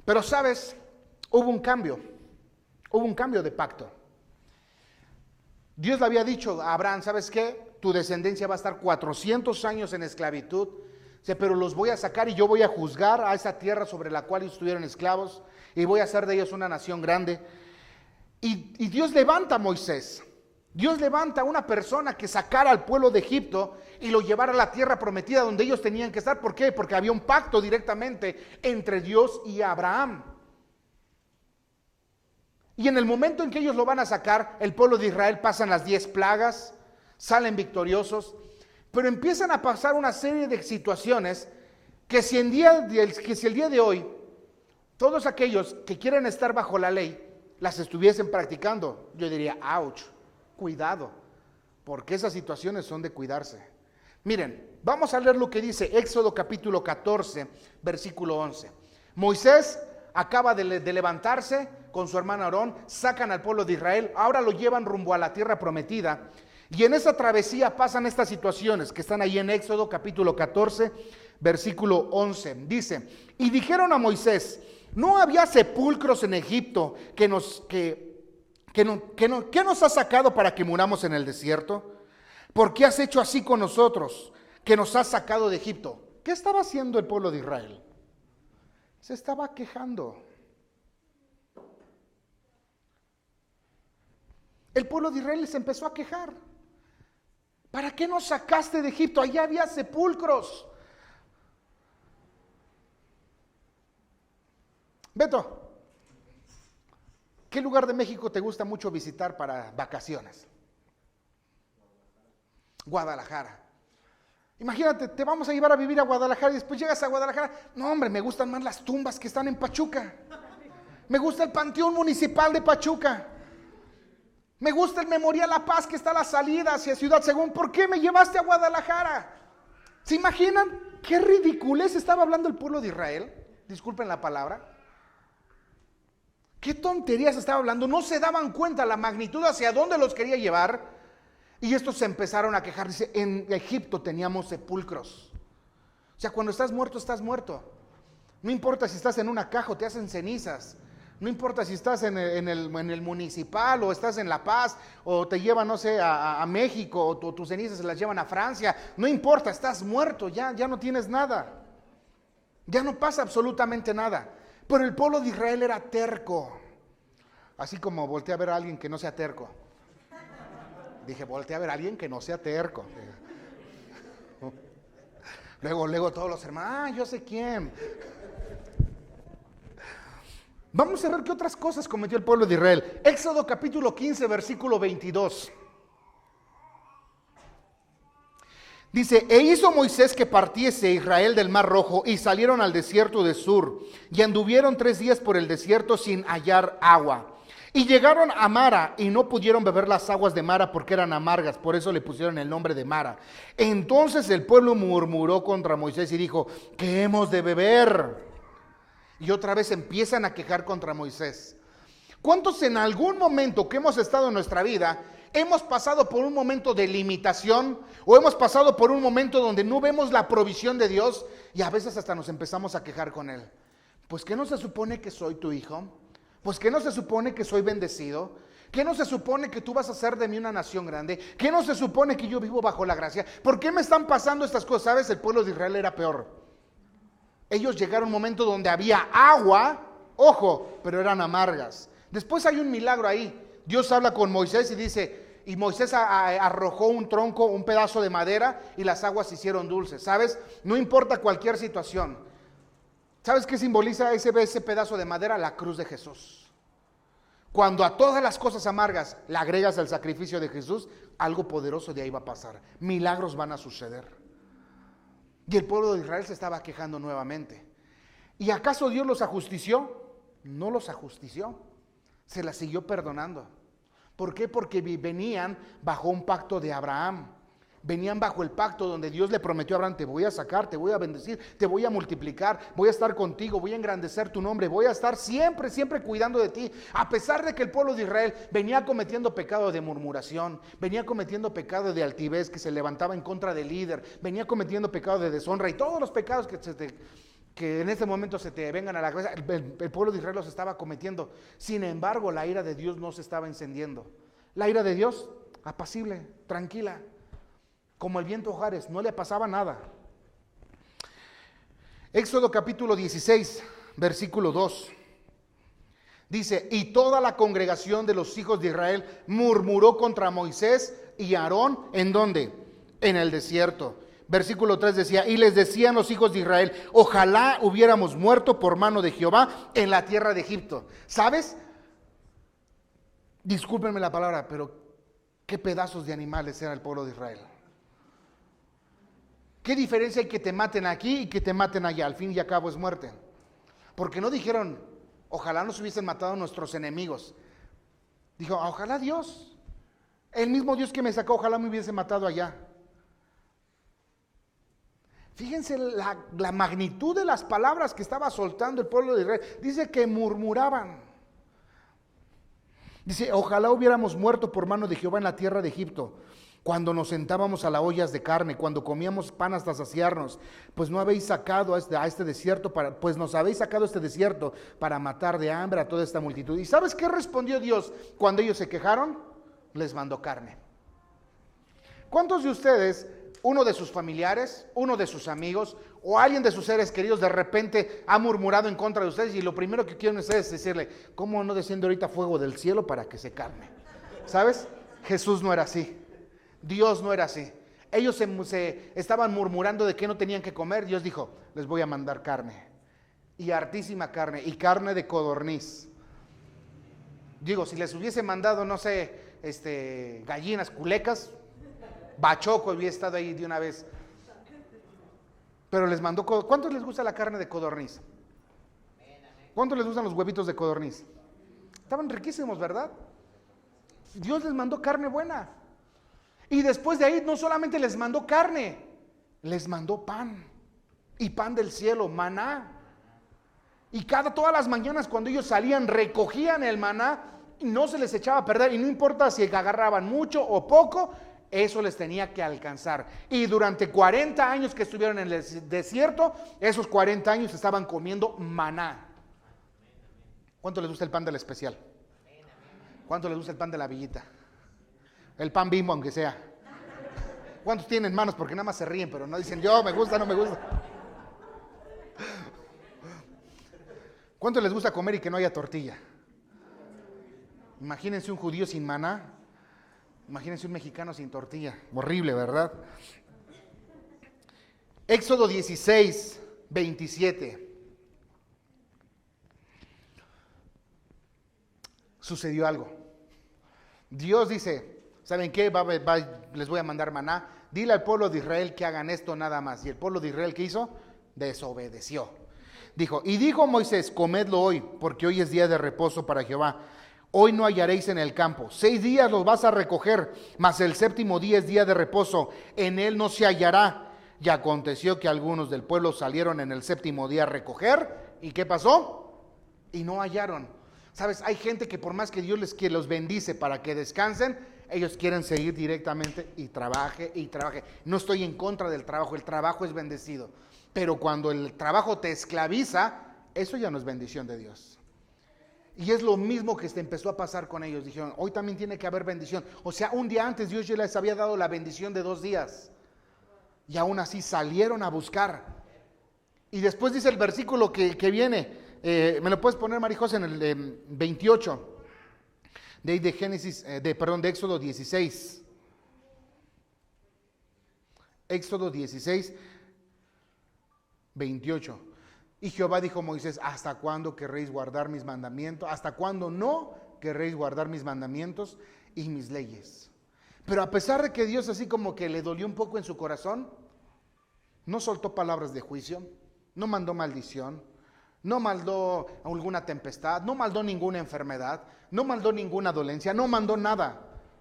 Pero sabes, hubo un cambio de pacto. Dios le había dicho a Abraham, ¿sabes qué? Tu descendencia va a estar 400 años en esclavitud, pero los voy a sacar y yo voy a juzgar a esa tierra sobre la cual estuvieron esclavos y voy a hacer de ellos una nación grande. Y Dios levanta a Moisés. Dios levanta a una persona que sacara al pueblo de Egipto y lo llevara a la tierra prometida donde ellos tenían que estar. ¿Por qué? Porque había un pacto directamente entre Dios y Abraham. Y en el momento en que ellos lo van a sacar, el pueblo de Israel pasan las 10 plagas, salen victoriosos, pero empiezan a pasar una serie de situaciones que si el día de hoy todos aquellos que quieren estar bajo la ley las estuviesen practicando, yo diría, ouch, cuidado, porque esas situaciones son de cuidarse. Miren, vamos a leer lo que dice Éxodo capítulo 14, versículo 11. Moisés acaba de levantarse con su hermano Aarón, sacan al pueblo de Israel, ahora lo llevan rumbo a la tierra prometida. Y en esa travesía pasan estas situaciones que están ahí en Éxodo capítulo 14, versículo 11. Dice, y dijeron a Moisés, ¿no había sepulcros en Egipto que nos has sacado para que muramos en el desierto? ¿Por qué has hecho así con nosotros, que nos has sacado de Egipto? ¿Qué estaba haciendo el pueblo de Israel? Se estaba quejando. El pueblo de Israel se empezó a quejar. ¿Para qué nos sacaste de Egipto? Allá había sepulcros. Beto, ¿qué lugar de México te gusta mucho visitar para vacaciones? Guadalajara. Imagínate, te vamos a llevar a vivir a Guadalajara y después llegas a Guadalajara. No, hombre, me gustan más las tumbas que están en Pachuca. Me gusta el Panteón Municipal de Pachuca. Me gusta el Memorial La Paz que está a la salida hacia Ciudad Según. ¿Por qué me llevaste a Guadalajara? ¿Se imaginan qué ridiculez estaba hablando el pueblo de Israel? Disculpen la palabra. ¿Qué tonterías estaba hablando? No se daban cuenta la magnitud hacia dónde los quería llevar. Y estos se empezaron a quejar. Dice, en Egipto teníamos sepulcros. O sea, cuando estás muerto, estás muerto. No importa si estás en una caja o te hacen cenizas. No importa si estás en el municipal o estás en La Paz o te llevan, no sé, a México o tus cenizas se las llevan a Francia. No importa, estás muerto, ya no tienes nada. Ya no pasa absolutamente nada. Pero el pueblo de Israel era terco. Así como volteé a ver a alguien que no sea terco. Dije, volteé a ver a alguien que no sea terco. Luego todos los hermanos, yo sé quién. Vamos a ver qué otras cosas cometió el pueblo de Israel. Éxodo capítulo 15, versículo 22. Dice, e hizo Moisés que partiese Israel del Mar Rojo y salieron al desierto de Sur y anduvieron 3 días por el desierto sin hallar agua. Y llegaron a Mara y no pudieron beber las aguas de Mara porque eran amargas, por eso le pusieron el nombre de Mara. Entonces el pueblo murmuró contra Moisés y dijo, ¿qué hemos de beber? Y otra vez empiezan a quejar contra Moisés. ¿Cuántos en algún momento que hemos estado en nuestra vida hemos pasado por un momento de limitación o hemos pasado por un momento donde no vemos la provisión de Dios y a veces hasta nos empezamos a quejar con Él? Pues ¿qué no se supone que soy tu hijo? Pues ¿qué no se supone que soy bendecido? ¿Qué no se supone que tú vas a hacer de mí una nación grande? ¿Qué no se supone que yo vivo bajo la gracia? ¿Por qué me están pasando estas cosas? ¿Sabes? El pueblo de Israel era peor. Ellos llegaron a un momento donde había agua, ojo, pero eran amargas. Después hay un milagro ahí. Dios habla con Moisés y dice, y Moisés arrojó un tronco, un pedazo de madera y las aguas se hicieron dulces. ¿Sabes? No importa cualquier situación. ¿Sabes qué simboliza ese pedazo de madera? La cruz de Jesús. Cuando a todas las cosas amargas le agregas el sacrificio de Jesús, algo poderoso de ahí va a pasar. Milagros van a suceder. Y el pueblo de Israel se estaba quejando nuevamente. ¿Y acaso Dios los ajustició? No los ajustició. Se las siguió perdonando. ¿Por qué? Porque venían bajo un pacto de Abraham. Venían bajo el pacto donde Dios le prometió a Abraham, te voy a sacar, te voy a bendecir, te voy a multiplicar, voy a estar contigo, voy a engrandecer tu nombre, voy a estar siempre cuidando de ti. A pesar de que el pueblo de Israel venía cometiendo pecado de murmuración, venía cometiendo pecado de altivez, que se levantaba en contra del líder, venía cometiendo pecado de deshonra y todos los pecados que en ese momento se te vengan a la cabeza, el pueblo de Israel los estaba cometiendo. Sin embargo, la ira de Dios no se estaba encendiendo. La ira de Dios, apacible, tranquila. Como el viento Juárez, no le pasaba nada. Éxodo capítulo 16, versículo 2. Dice, y toda la congregación de los hijos de Israel murmuró contra Moisés y Aarón, ¿en dónde? En el desierto. Versículo 3 decía, y les decían los hijos de Israel, ojalá hubiéramos muerto por mano de Jehová en la tierra de Egipto. ¿Sabes? Discúlpenme la palabra, pero qué pedazos de animales era el pueblo de Israel. ¿Qué diferencia hay que te maten aquí y que te maten allá? Al fin y al cabo es muerte. Porque no dijeron, ojalá nos hubiesen matado nuestros enemigos. Dijo, ojalá Dios, el mismo Dios que me sacó, ojalá me hubiese matado allá. Fíjense la magnitud de las palabras que estaba soltando el pueblo de Israel. Dice que murmuraban. Dice, ojalá hubiéramos muerto por mano de Jehová en la tierra de Egipto, cuando nos sentábamos a las ollas de carne, cuando comíamos pan hasta saciarnos, pues no habéis sacado a este desierto pues nos habéis sacado a este desierto para matar de hambre a toda esta multitud. ¿Y sabes qué respondió Dios cuando ellos se quejaron? Les mandó carne. ¿Cuántos de ustedes, uno de sus familiares, uno de sus amigos o alguien de sus seres queridos de repente ha murmurado en contra de ustedes y lo primero que quieren ustedes es decirle, ¿cómo no desciende ahorita fuego del cielo para que se calme? ¿Sabes? Jesús no era así. Dios no era así. Ellos se estaban murmurando de que no tenían que comer. Dios dijo, les voy a mandar carne. Y hartísima carne. Y carne de codorniz. Digo, si les hubiese mandado, no sé, gallinas, culecas, bachoco hubiera estado ahí de una vez. Pero les mandó. ¿Cuántos les gusta la carne de codorniz? ¿Cuántos les gustan los huevitos de codorniz? Estaban riquísimos, ¿verdad? Dios les mandó carne buena. Y después de ahí no solamente les mandó carne, les mandó pan. Y pan del cielo, maná. Y todas las mañanas cuando ellos salían recogían el maná y no se les echaba a perder. Y no importa si agarraban mucho o poco, eso les tenía que alcanzar. Y durante 40 años que estuvieron en el desierto, esos 40 años estaban comiendo maná. ¿Cuánto les gusta el pan del especial? ¿Cuánto les gusta el pan de la villita? El pan Bimbo, aunque sea. ¿Cuántos tienen manos? Porque nada más se ríen, pero no dicen, yo, me gusta, no me gusta. ¿Cuánto les gusta comer y que no haya tortilla? Imagínense un judío sin maná. Imagínense un mexicano sin tortilla. Horrible, ¿verdad? Éxodo 16, 27. Sucedió algo. Dios dice, ¿saben qué? Les voy a mandar maná. Dile al pueblo de Israel que hagan esto nada más. Y el pueblo de Israel, ¿qué hizo? Desobedeció. Dijo Moisés, comedlo hoy, porque hoy es día de reposo para Jehová. Hoy no hallaréis en el campo. 6 días los vas a recoger, mas el 7º día es día de reposo. En él no se hallará. Y aconteció que algunos del pueblo salieron en el 7º día a recoger. ¿Y qué pasó? Y no hallaron. ¿Sabes? Hay gente que por más que Dios los bendice para que descansen, ellos quieren seguir directamente y trabaje y trabaje. No estoy en contra del trabajo, el trabajo es bendecido. Pero cuando el trabajo te esclaviza, eso ya no es bendición de Dios. Y es lo mismo que empezó a pasar con ellos. Dijeron, hoy también tiene que haber bendición. O sea, un día antes Dios ya les había dado la bendición de 2 días. Y aún así salieron a buscar. Y después dice el versículo que viene. ¿Me lo puedes poner, Marijos, en el 28? De Éxodo 16. Éxodo 16, 28. Y Jehová dijo a Moisés, ¿hasta cuándo querréis guardar mis mandamientos? ¿Hasta cuándo no querréis guardar mis mandamientos y mis leyes? Pero a pesar de que Dios así como que le dolió un poco en su corazón, no soltó palabras de juicio, no mandó maldición, no mandó alguna tempestad, no mandó ninguna enfermedad, no mandó ninguna dolencia, no mandó nada.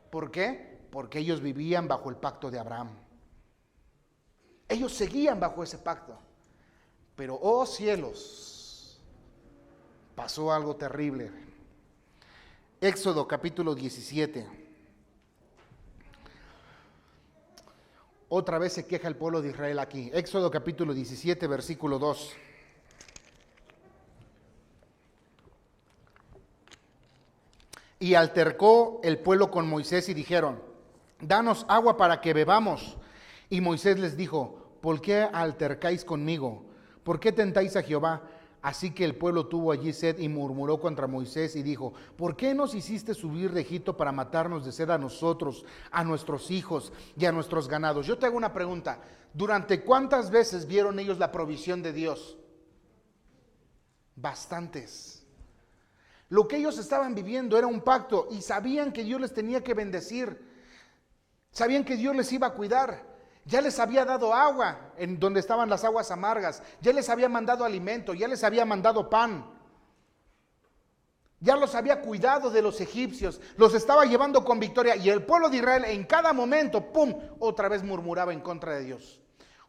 ¿Por qué? Porque ellos vivían bajo el pacto de Abraham. Ellos seguían bajo ese pacto. Pero, oh cielos, pasó algo terrible. Éxodo capítulo 17. Otra vez se queja el pueblo de Israel aquí. Éxodo capítulo 17, versículo 2. Y altercó el pueblo con Moisés y dijeron, danos agua para que bebamos. Y Moisés les dijo, ¿por qué altercáis conmigo? ¿Por qué tentáis a Jehová? Así que el pueblo tuvo allí sed y murmuró contra Moisés y dijo, ¿por qué nos hiciste subir de Egipto para matarnos de sed a nosotros, a nuestros hijos y a nuestros ganados? Yo te hago una pregunta. ¿Durante cuántas veces vieron ellos la provisión de Dios? Bastantes. Lo que ellos estaban viviendo era un pacto y sabían que Dios les tenía que bendecir. Sabían que Dios les iba a cuidar. Ya les había dado agua en donde estaban las aguas amargas. Ya les había mandado alimento. Ya les había mandado pan. Ya los había cuidado de los egipcios. Los estaba llevando con victoria. Y el pueblo de Israel en cada momento, ¡pum!, otra vez murmuraba en contra de Dios.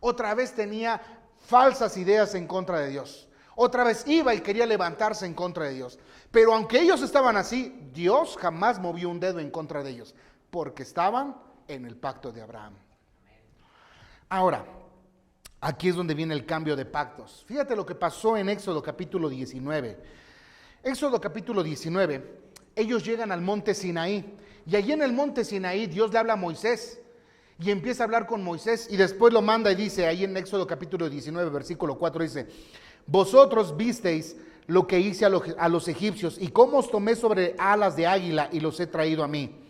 Otra vez tenía falsas ideas en contra de Dios. Otra vez iba y quería levantarse en contra de Dios. Pero aunque ellos estaban así, Dios jamás movió un dedo en contra de ellos, porque estaban en el pacto de Abraham. Ahora, aquí es donde viene el cambio de pactos. Fíjate lo que pasó en Éxodo capítulo 19. Éxodo capítulo 19, ellos llegan al monte Sinaí. Y allí en el monte Sinaí Dios le habla a Moisés. Y empieza a hablar con Moisés y después lo manda y dice, ahí en Éxodo capítulo 19, versículo 4, dice: vosotros visteis lo que hice a los egipcios y cómo os tomé sobre alas de águila y los he traído a mí.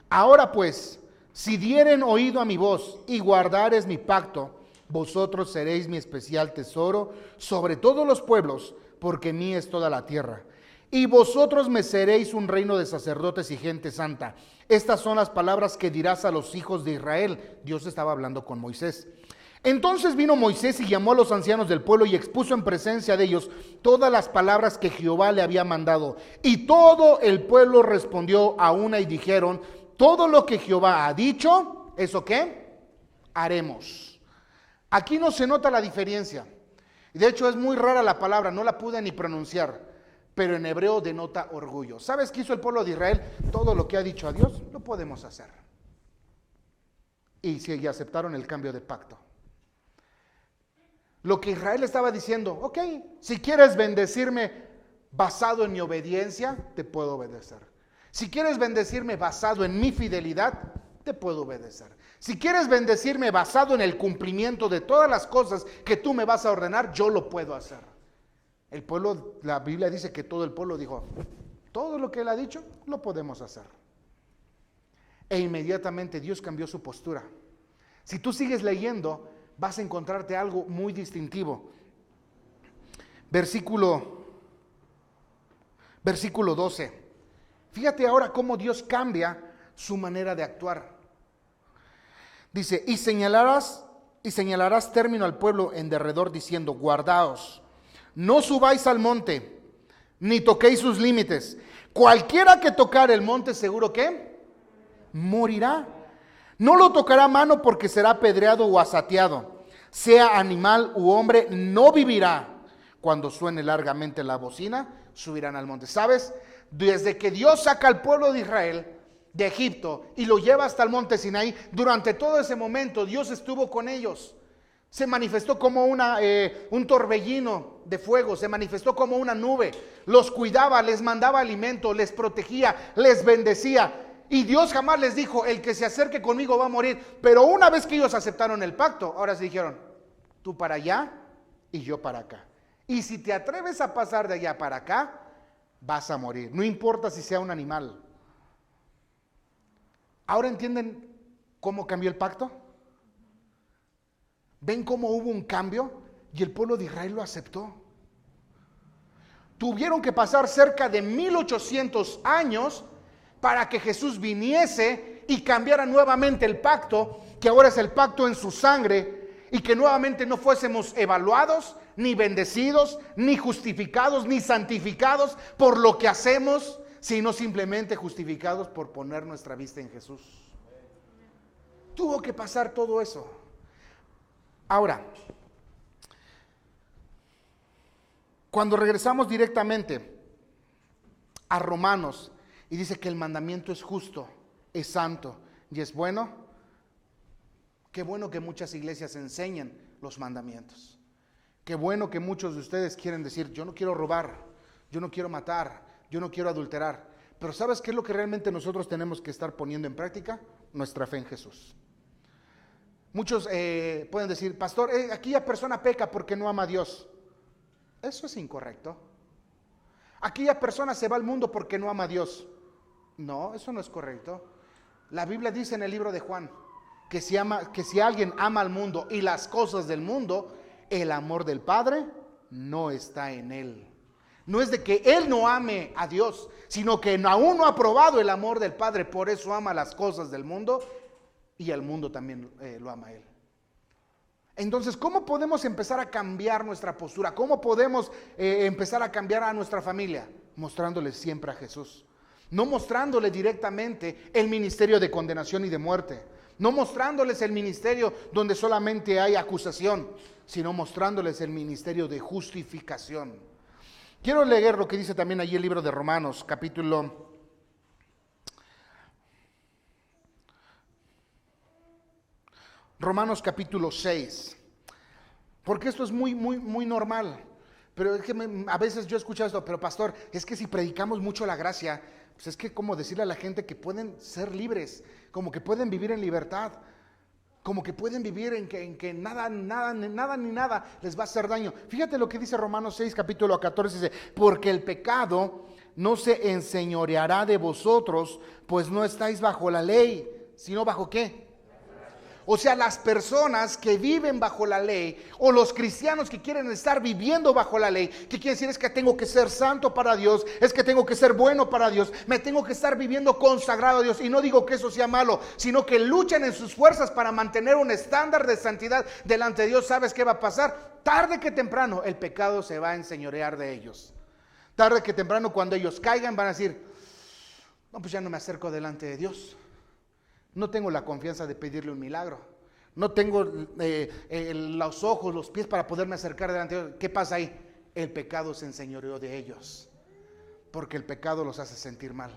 Ahora pues, si dieren oído a mi voz y guardares mi pacto, vosotros seréis mi especial tesoro sobre todos los pueblos, porque mía es toda la tierra. Y vosotros me seréis un reino de sacerdotes y gente santa. Estas son las palabras que dirás a los hijos de Israel. Dios estaba hablando con Moisés. Entonces vino Moisés y llamó a los ancianos del pueblo y expuso en presencia de ellos todas las palabras que Jehová le había mandado. Y todo el pueblo respondió a una y dijeron: todo lo que Jehová ha dicho, ¿eso qué? Haremos. Aquí no se nota la diferencia. De hecho es muy rara la palabra, no la pude ni pronunciar. Pero en hebreo denota orgullo. ¿Sabes qué hizo el pueblo de Israel? Todo lo que ha dicho a Dios, lo podemos hacer. Y aceptaron el cambio de pacto. Lo que Israel estaba diciendo: ok, si quieres bendecirme basado en mi obediencia, te puedo obedecer. Si quieres bendecirme basado en mi fidelidad, te puedo obedecer. Si quieres bendecirme basado en el cumplimiento de todas las cosas que tú me vas a ordenar, yo lo puedo hacer. El pueblo, la Biblia dice que todo el pueblo dijo: todo lo que él ha dicho, lo podemos hacer. E inmediatamente Dios cambió su postura. Si tú sigues leyendo, vas a encontrarte algo muy distintivo. Versículo 12. Fíjate ahora cómo Dios cambia su manera de actuar. Dice: y señalarás término al pueblo en derredor diciendo: guardaos, no subáis al monte, ni toquéis sus límites. Cualquiera que tocar el monte, seguro que morirá. No lo tocará mano porque será apedreado o asateado. Sea animal u hombre, no vivirá. Cuando suene largamente la bocina, subirán al monte. ¿Sabes? Desde que Dios saca al pueblo de Israel de Egipto y lo lleva hasta el monte Sinaí, durante todo ese momento Dios estuvo con ellos. Se manifestó como un torbellino de fuego, se manifestó como una nube, los cuidaba, les mandaba alimento, les protegía, les bendecía. Y Dios jamás les dijo: el que se acerque conmigo va a morir. Pero una vez que ellos aceptaron el pacto, ahora se dijeron: tú para allá y yo para acá. Y si te atreves a pasar de allá para acá, vas a morir. No importa si sea un animal. ¿Ahora entienden cómo cambió el pacto? ¿Ven cómo hubo un cambio? Y el pueblo de Israel lo aceptó. Tuvieron que pasar cerca de 1800 años para que Jesús viniese y cambiara nuevamente el pacto, que ahora es el pacto en su sangre, y que nuevamente no fuésemos evaluados, ni bendecidos, ni justificados, ni santificados por lo que hacemos, sino simplemente justificados por poner nuestra vista en Jesús. Tuvo que pasar todo eso. Ahora, cuando regresamos directamente a Romanos y dice que el mandamiento es justo, es santo y es bueno, qué bueno que muchas iglesias enseñan los mandamientos. Qué bueno que muchos de ustedes quieren decir: yo no quiero robar, yo no quiero matar, yo no quiero adulterar. Pero ¿sabes qué es lo que realmente nosotros tenemos que estar poniendo en práctica? Nuestra fe en Jesús. Muchos pueden decir: pastor, aquella persona peca porque no ama a Dios. Eso es incorrecto. Aquella persona se va al mundo porque no ama a Dios. No, eso no es correcto. La Biblia dice en el libro de Juan que si alguien ama al mundo y las cosas del mundo, el amor del Padre no está en él. No es de que él no ame a Dios, sino que aún no ha probado el amor del Padre, por eso ama las cosas del mundo. Y el mundo también lo ama a él. Entonces, ¿cómo podemos empezar a cambiar nuestra postura? ¿Cómo podemos empezar a cambiar a nuestra familia? Mostrándoles siempre a Jesús. no mostrándoles directamente el ministerio de condenación y de muerte, no mostrándoles el ministerio donde solamente hay acusación, sino mostrándoles el ministerio de justificación. Quiero leer lo que dice también allí el libro de Romanos, capítulo 6, porque esto es muy normal. Pero es que a veces yo escucho esto, pero pastor, es que si predicamos mucho la gracia, pues es que como decirle a la gente que pueden ser libres, como que pueden vivir en libertad, como que pueden vivir en que nada ni nada les va a hacer daño. Fíjate lo que dice Romanos 6, capítulo 14, dice, porque el pecado no se enseñoreará de vosotros, pues no estáis bajo la ley, sino bajo ¿qué? O sea, las personas que viven bajo la ley, o los cristianos que quieren estar viviendo bajo la ley, que quiere decir es que tengo que ser santo para Dios, es que tengo que ser bueno para Dios, me tengo que estar viviendo consagrado a Dios, y no digo que eso sea malo, sino que luchen en sus fuerzas para mantener un estándar de santidad delante de Dios. ¿Sabes qué va a pasar? Tarde que temprano el pecado se va a enseñorear de ellos. Tarde que temprano, cuando ellos caigan, van a decir, no, pues ya no me acerco delante de Dios. No tengo la confianza de pedirle un milagro. No tengo los ojos, los pies para poderme acercar delante de Dios. ¿Qué pasa ahí? El pecado se enseñoreó de ellos. Porque el pecado los hace sentir mal.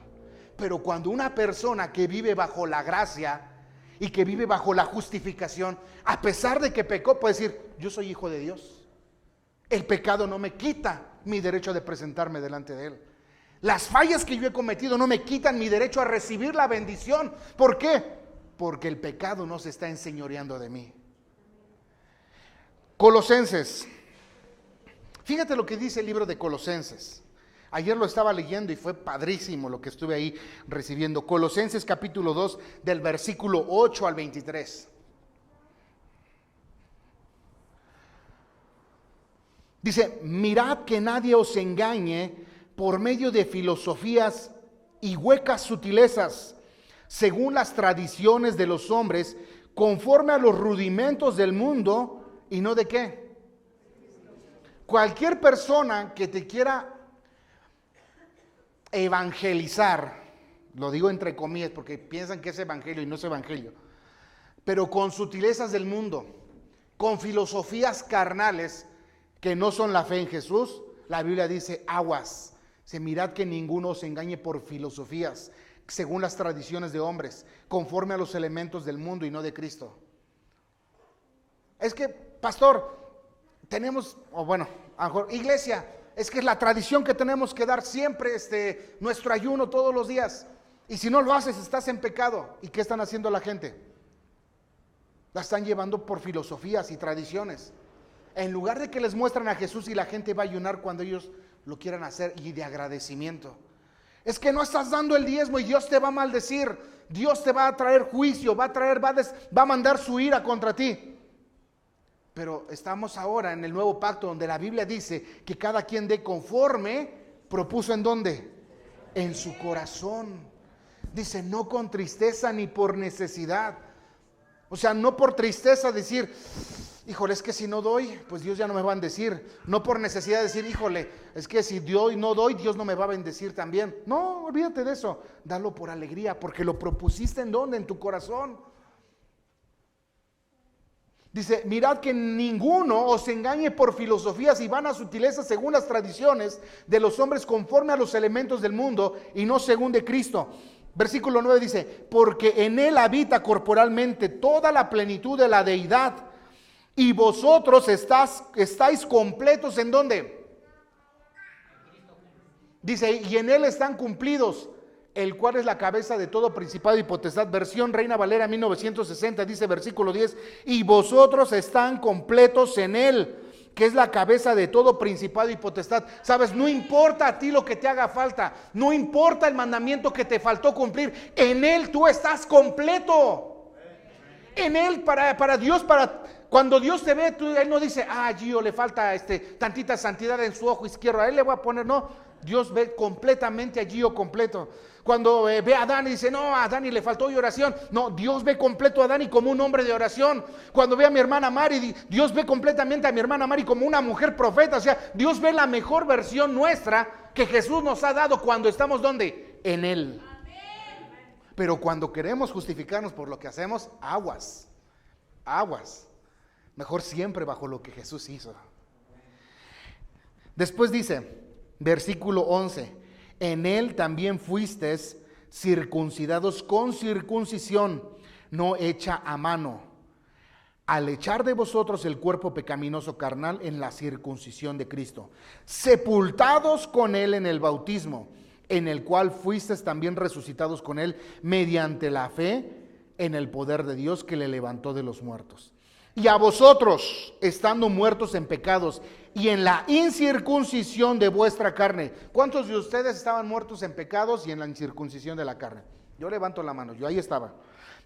Pero cuando una persona que vive bajo la gracia y que vive bajo la justificación, a pesar de que pecó, puede decir, yo soy hijo de Dios. El pecado no me quita mi derecho de presentarme delante de Él. Las fallas que yo he cometido no me quitan mi derecho a recibir la bendición. ¿Por qué? Porque el pecado no se está enseñoreando de mí. Colosenses. Fíjate lo que dice el libro de Colosenses. Ayer lo estaba leyendo y fue padrísimo lo que estuve ahí recibiendo. Colosenses capítulo 2 del versículo 8 al 23. Dice, mirad que nadie os engañe por medio de filosofías y huecas sutilezas, según las tradiciones de los hombres, conforme a los rudimentos del mundo, y no de qué. Cualquier persona que te quiera evangelizar, lo digo entre comillas porque piensan que es evangelio y no es evangelio, pero con sutilezas del mundo, con filosofías carnales que no son la fe en Jesús, la Biblia dice aguas. Mirad que ninguno os engañe por filosofías, según las tradiciones de hombres, conforme a los elementos del mundo y no de Cristo. Es que, pastor, tenemos, o bueno, a lo mejor, iglesia, es que es la tradición que tenemos que dar siempre nuestro ayuno todos los días. Y si no lo haces, estás en pecado. ¿Y qué están haciendo la gente? La están llevando por filosofías y tradiciones. En lugar de que les muestran a Jesús y la gente va a ayunar cuando ellos lo quieran hacer y de agradecimiento. Es que no estás dando el diezmo y Dios te va a maldecir, Dios te va a traer juicio, va a mandar su ira contra ti. Pero estamos ahora en el nuevo pacto donde la Biblia dice que cada quien dé conforme propuso. ¿En dónde? En su corazón. Dice, no con tristeza ni por necesidad. O sea, no por tristeza decir, híjole, es que si no doy, pues Dios ya no me va a bendecir. No por necesidad de decir, híjole, es que si no doy, Dios no me va a bendecir también. No, olvídate de eso. Dalo por alegría, porque lo propusiste ¿en dónde? En tu corazón. Dice, mirad que ninguno os engañe por filosofías y vanas sutilezas según las tradiciones de los hombres, conforme a los elementos del mundo y no según de Cristo. Versículo 9 dice, porque en él habita corporalmente toda la plenitud de la deidad, y vosotros estáis completos. ¿En dónde? Dice, y en él están cumplidos, el cual es la cabeza de todo principado y potestad. Versión Reina Valera 1960 dice, versículo 10, y vosotros están completos en él, que es la cabeza de todo principado y potestad. Sabes, no importa a ti lo que te haga falta, no importa el mandamiento que te faltó cumplir, en él tú estás completo. En él, para Dios, cuando Dios te ve, Él no dice, a Gio le falta tantita santidad en su ojo izquierdo, a él le voy a poner, no, Dios ve completamente a Gio completo. Cuando ve a Dani, dice, no, a Dani le faltó oración. No, Dios ve completo a Dani como un hombre de oración. Cuando ve a mi hermana Mari, Dios ve completamente a mi hermana Mari como una mujer profeta. O sea, Dios ve la mejor versión nuestra que Jesús nos ha dado cuando estamos, ¿dónde? En Él. Pero cuando queremos justificarnos por lo que hacemos, aguas. Mejor siempre bajo lo que Jesús hizo. Después dice, versículo 11, en Él también fuisteis circuncidados con circuncisión no hecha a mano, al echar de vosotros el cuerpo pecaminoso carnal en la circuncisión de Cristo, sepultados con Él en el bautismo, en el cual fuisteis también resucitados con Él mediante la fe en el poder de Dios que le levantó de los muertos. Y a vosotros, estando muertos en pecados y en la incircuncisión de vuestra carne. ¿Cuántos de ustedes estaban muertos en pecados y en la incircuncisión de la carne? Yo levanto la mano, yo ahí estaba.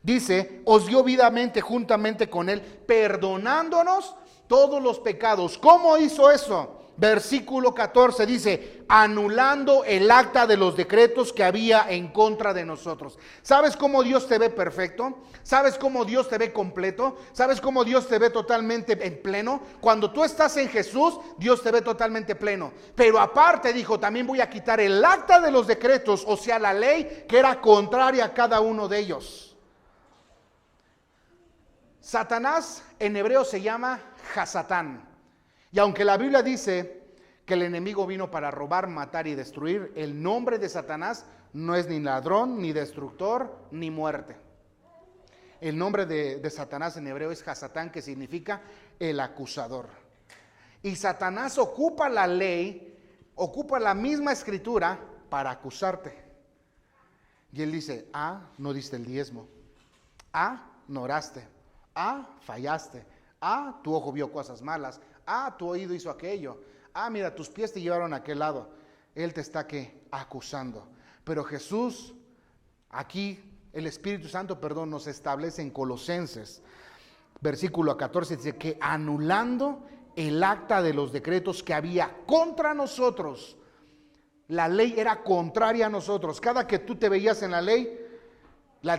Dice, os dio vidamente juntamente con Él, perdonándonos todos los pecados. ¿Cómo hizo eso? Versículo 14 dice, anulando el acta de los decretos que había en contra de nosotros. ¿Sabes cómo Dios te ve perfecto? ¿Sabes cómo Dios te ve completo? ¿Sabes cómo Dios te ve totalmente en pleno? Cuando tú estás en Jesús, Dios te ve totalmente pleno. Pero aparte dijo, también voy a quitar el acta de los decretos, o sea, la ley que era contraria a cada uno de ellos. Satanás en hebreo se llama Hasatán. Y aunque la Biblia dice que el enemigo vino para robar, matar y destruir, el nombre de Satanás no es ni ladrón, ni destructor, ni muerte. El nombre de Satanás en hebreo es Hasatán, que significa el acusador. Y Satanás ocupa la ley, ocupa la misma escritura para acusarte. Y él dice, no diste el diezmo. No oraste. Fallaste. Tu ojo vio cosas malas. Tu oído hizo aquello. Mira, tus pies te llevaron a aquel lado. Él te está acusando. Pero Jesús, aquí el Espíritu Santo, nos establece en Colosenses, versículo 14, dice que anulando el acta de los decretos que había contra nosotros. La ley era contraria a nosotros. Cada que tú te veías en la ley,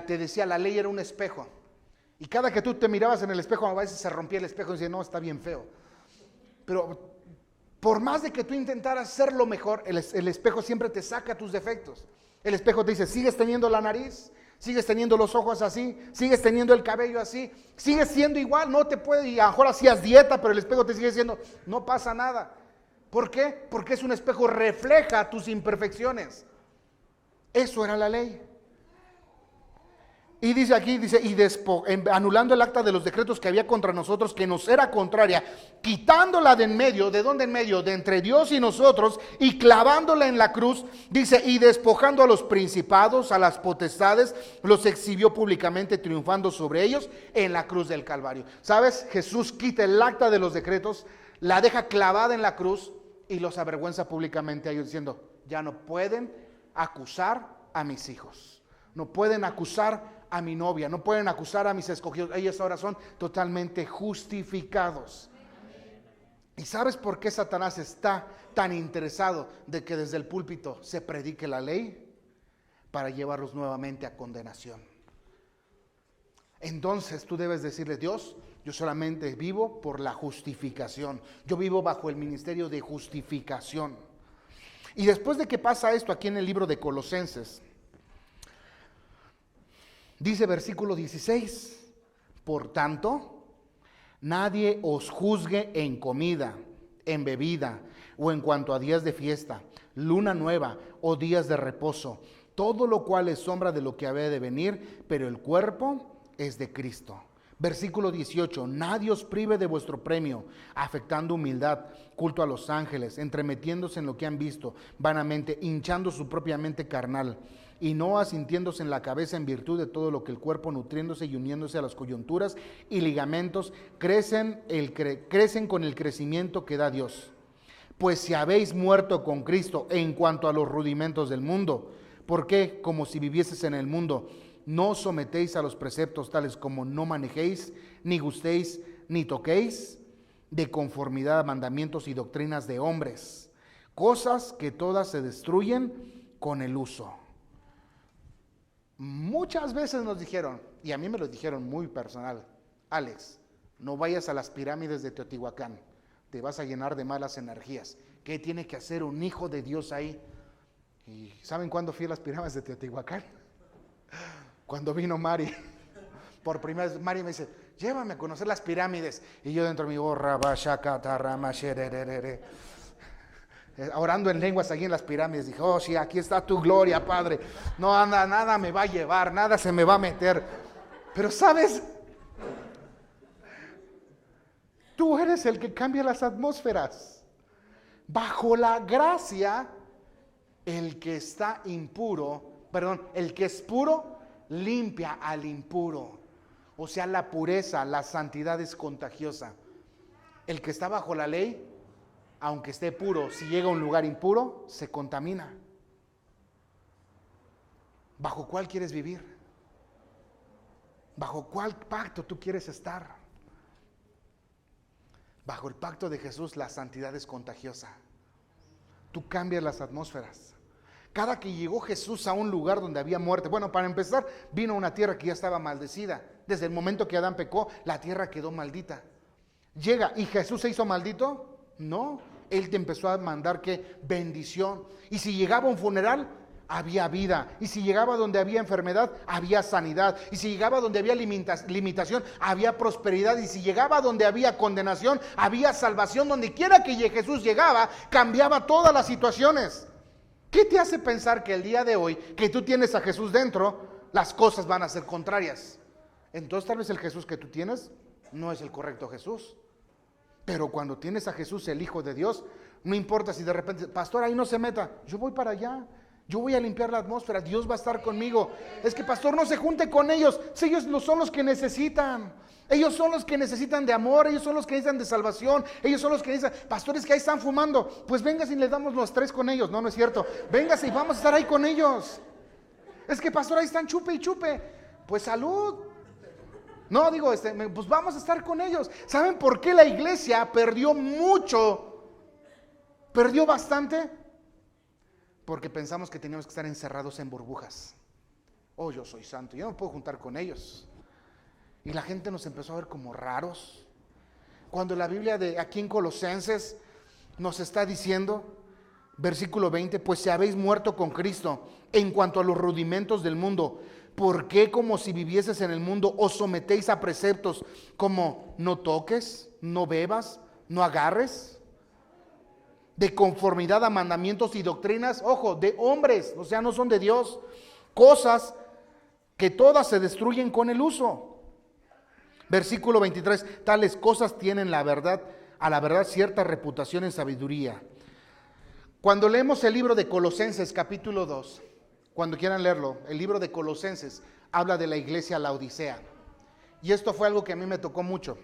te decía, la ley era un espejo. Y cada que tú te mirabas en el espejo, a veces se rompía el espejo y decía, no, está bien feo. Pero por más de que tú intentaras ser lo mejor, el espejo siempre te saca tus defectos. El espejo te dice, sigues teniendo la nariz, sigues teniendo los ojos así, sigues teniendo el cabello así, sigues siendo igual, no te puedes, y a lo mejor hacías dieta, pero el espejo te sigue diciendo, no pasa nada. ¿Por qué? Porque es un espejo, refleja tus imperfecciones. Eso era la ley. Y dice aquí, anulando el acta de los decretos que había contra nosotros, que nos era contraria, quitándola de en medio. ¿De dónde en medio? De entre Dios y nosotros, y clavándola en la cruz, dice, y despojando a los principados, a las potestades, los exhibió públicamente, triunfando sobre ellos en la cruz del Calvario. ¿Sabes? Jesús quita el acta de los decretos, la deja clavada en la cruz y los avergüenza públicamente a ellos, diciendo, ya no pueden acusar a mis hijos, no pueden acusar a mi novia, no pueden acusar a mis escogidos. Ellos ahora son totalmente justificados. ¿Y sabes por qué Satanás está tan interesado de que desde el púlpito se predique la ley? Para llevarlos nuevamente a condenación. Entonces tú debes decirle, Dios, yo solamente vivo por la justificación. Yo vivo bajo el ministerio de justificación. Y después de que pasa esto aquí en el libro de Colosenses, dice versículo 16, por tanto, nadie os juzgue en comida, en bebida, o en cuanto a días de fiesta, luna nueva o días de reposo, todo lo cual es sombra de lo que había de venir, pero el cuerpo es de Cristo. Versículo 18, nadie os prive de vuestro premio, afectando humildad, culto a los ángeles, entremetiéndose en lo que han visto, vanamente, hinchando su propia mente carnal, y no asintiéndose en la cabeza en virtud de todo lo que el cuerpo, nutriéndose y uniéndose a las coyunturas y ligamentos, crecen con el crecimiento que da Dios. Pues si habéis muerto con Cristo en cuanto a los rudimentos del mundo, ¿por qué? Como si vivieses en el mundo, no os sometéis a los preceptos tales como no manejéis, ni gustéis, ni toquéis, de conformidad a mandamientos y doctrinas de hombres, cosas que todas se destruyen con el uso. Muchas veces nos dijeron, y a mí me lo dijeron muy personal, Alex, no vayas a las pirámides de Teotihuacán, te vas a llenar de malas energías. ¿Qué tiene que hacer un hijo de Dios ahí? ¿Y saben cuándo fui a las pirámides de Teotihuacán? Cuando vino Mari. Por primera vez, Mari me dice, llévame a conocer las pirámides. Y yo dentro de mi borra, orando en lenguas allí en las pirámides. Dije, oh sí, aquí está tu gloria, Padre. No, nada me va a llevar, nada se me va a meter. Pero ¿sabes? Tú eres el que cambia las atmósferas. Bajo la gracia, el que está impuro, el que es puro, limpia al impuro. O sea, la pureza, la santidad es contagiosa. El que está bajo la ley, aunque esté puro, si llega a un lugar impuro, se contamina. ¿Bajo cuál quieres vivir? ¿Bajo cuál pacto tú quieres estar? Bajo el pacto de Jesús, la santidad es contagiosa. Tú cambias las atmósferas. Cada que llegó Jesús a un lugar donde había muerte, bueno, para empezar, vino a una tierra que ya estaba maldecida. Desde el momento que Adán pecó, la tierra quedó maldita. Llega, ¿y Jesús se hizo maldito? No, Él te empezó a mandar que bendición. Y si llegaba a un funeral, había vida. Y si llegaba donde había enfermedad, había sanidad. Y si llegaba donde había limitación, había prosperidad. Y si llegaba donde había condenación, había salvación. Donde quiera que Jesús llegaba, cambiaba todas las situaciones. ¿Qué te hace pensar que el día de hoy, que tú tienes a Jesús dentro, las cosas van a ser contrarias? Entonces tal vez el Jesús que tú tienes no es el correcto Jesús. Pero cuando tienes a Jesús, el Hijo de Dios, no importa si de repente, pastor, ahí no se meta, yo voy para allá. Yo voy a limpiar la atmósfera, Dios va a estar conmigo. Es que pastor, no se junte con ellos. Si ellos son los que necesitan. Ellos son los que necesitan de amor, ellos son los que necesitan de salvación. Ellos son los que necesitan, pastores que ahí están fumando. Pues vengas y le damos los 3 con ellos. No es cierto. Vengas y vamos a estar ahí con ellos. Es que pastor, ahí están chupe y chupe. Pues salud. No, digo, pues vamos a estar con ellos. ¿Saben por qué la iglesia perdió mucho? Perdió bastante. Porque pensamos que teníamos que estar encerrados en burbujas. Oh, yo soy santo, yo no me puedo juntar con ellos. Y la gente nos empezó a ver como raros. Cuando la Biblia de aquí en Colosenses nos está diciendo, versículo 20, pues si habéis muerto con Cristo en cuanto a los rudimentos del mundo, ¿por qué como si vivieses en el mundo os sometéis a preceptos como no toques, no bebas, no agarres? De conformidad a mandamientos y doctrinas, ojo, de hombres, o sea, no son de Dios, cosas que todas se destruyen con el uso. Versículo 23, tales cosas tienen a la verdad cierta reputación en sabiduría. Cuando leemos el libro de Colosenses capítulo 2, cuando quieran leerlo, el libro de Colosenses habla de la iglesia Laodicea. Y esto fue algo que a mí me tocó mucho,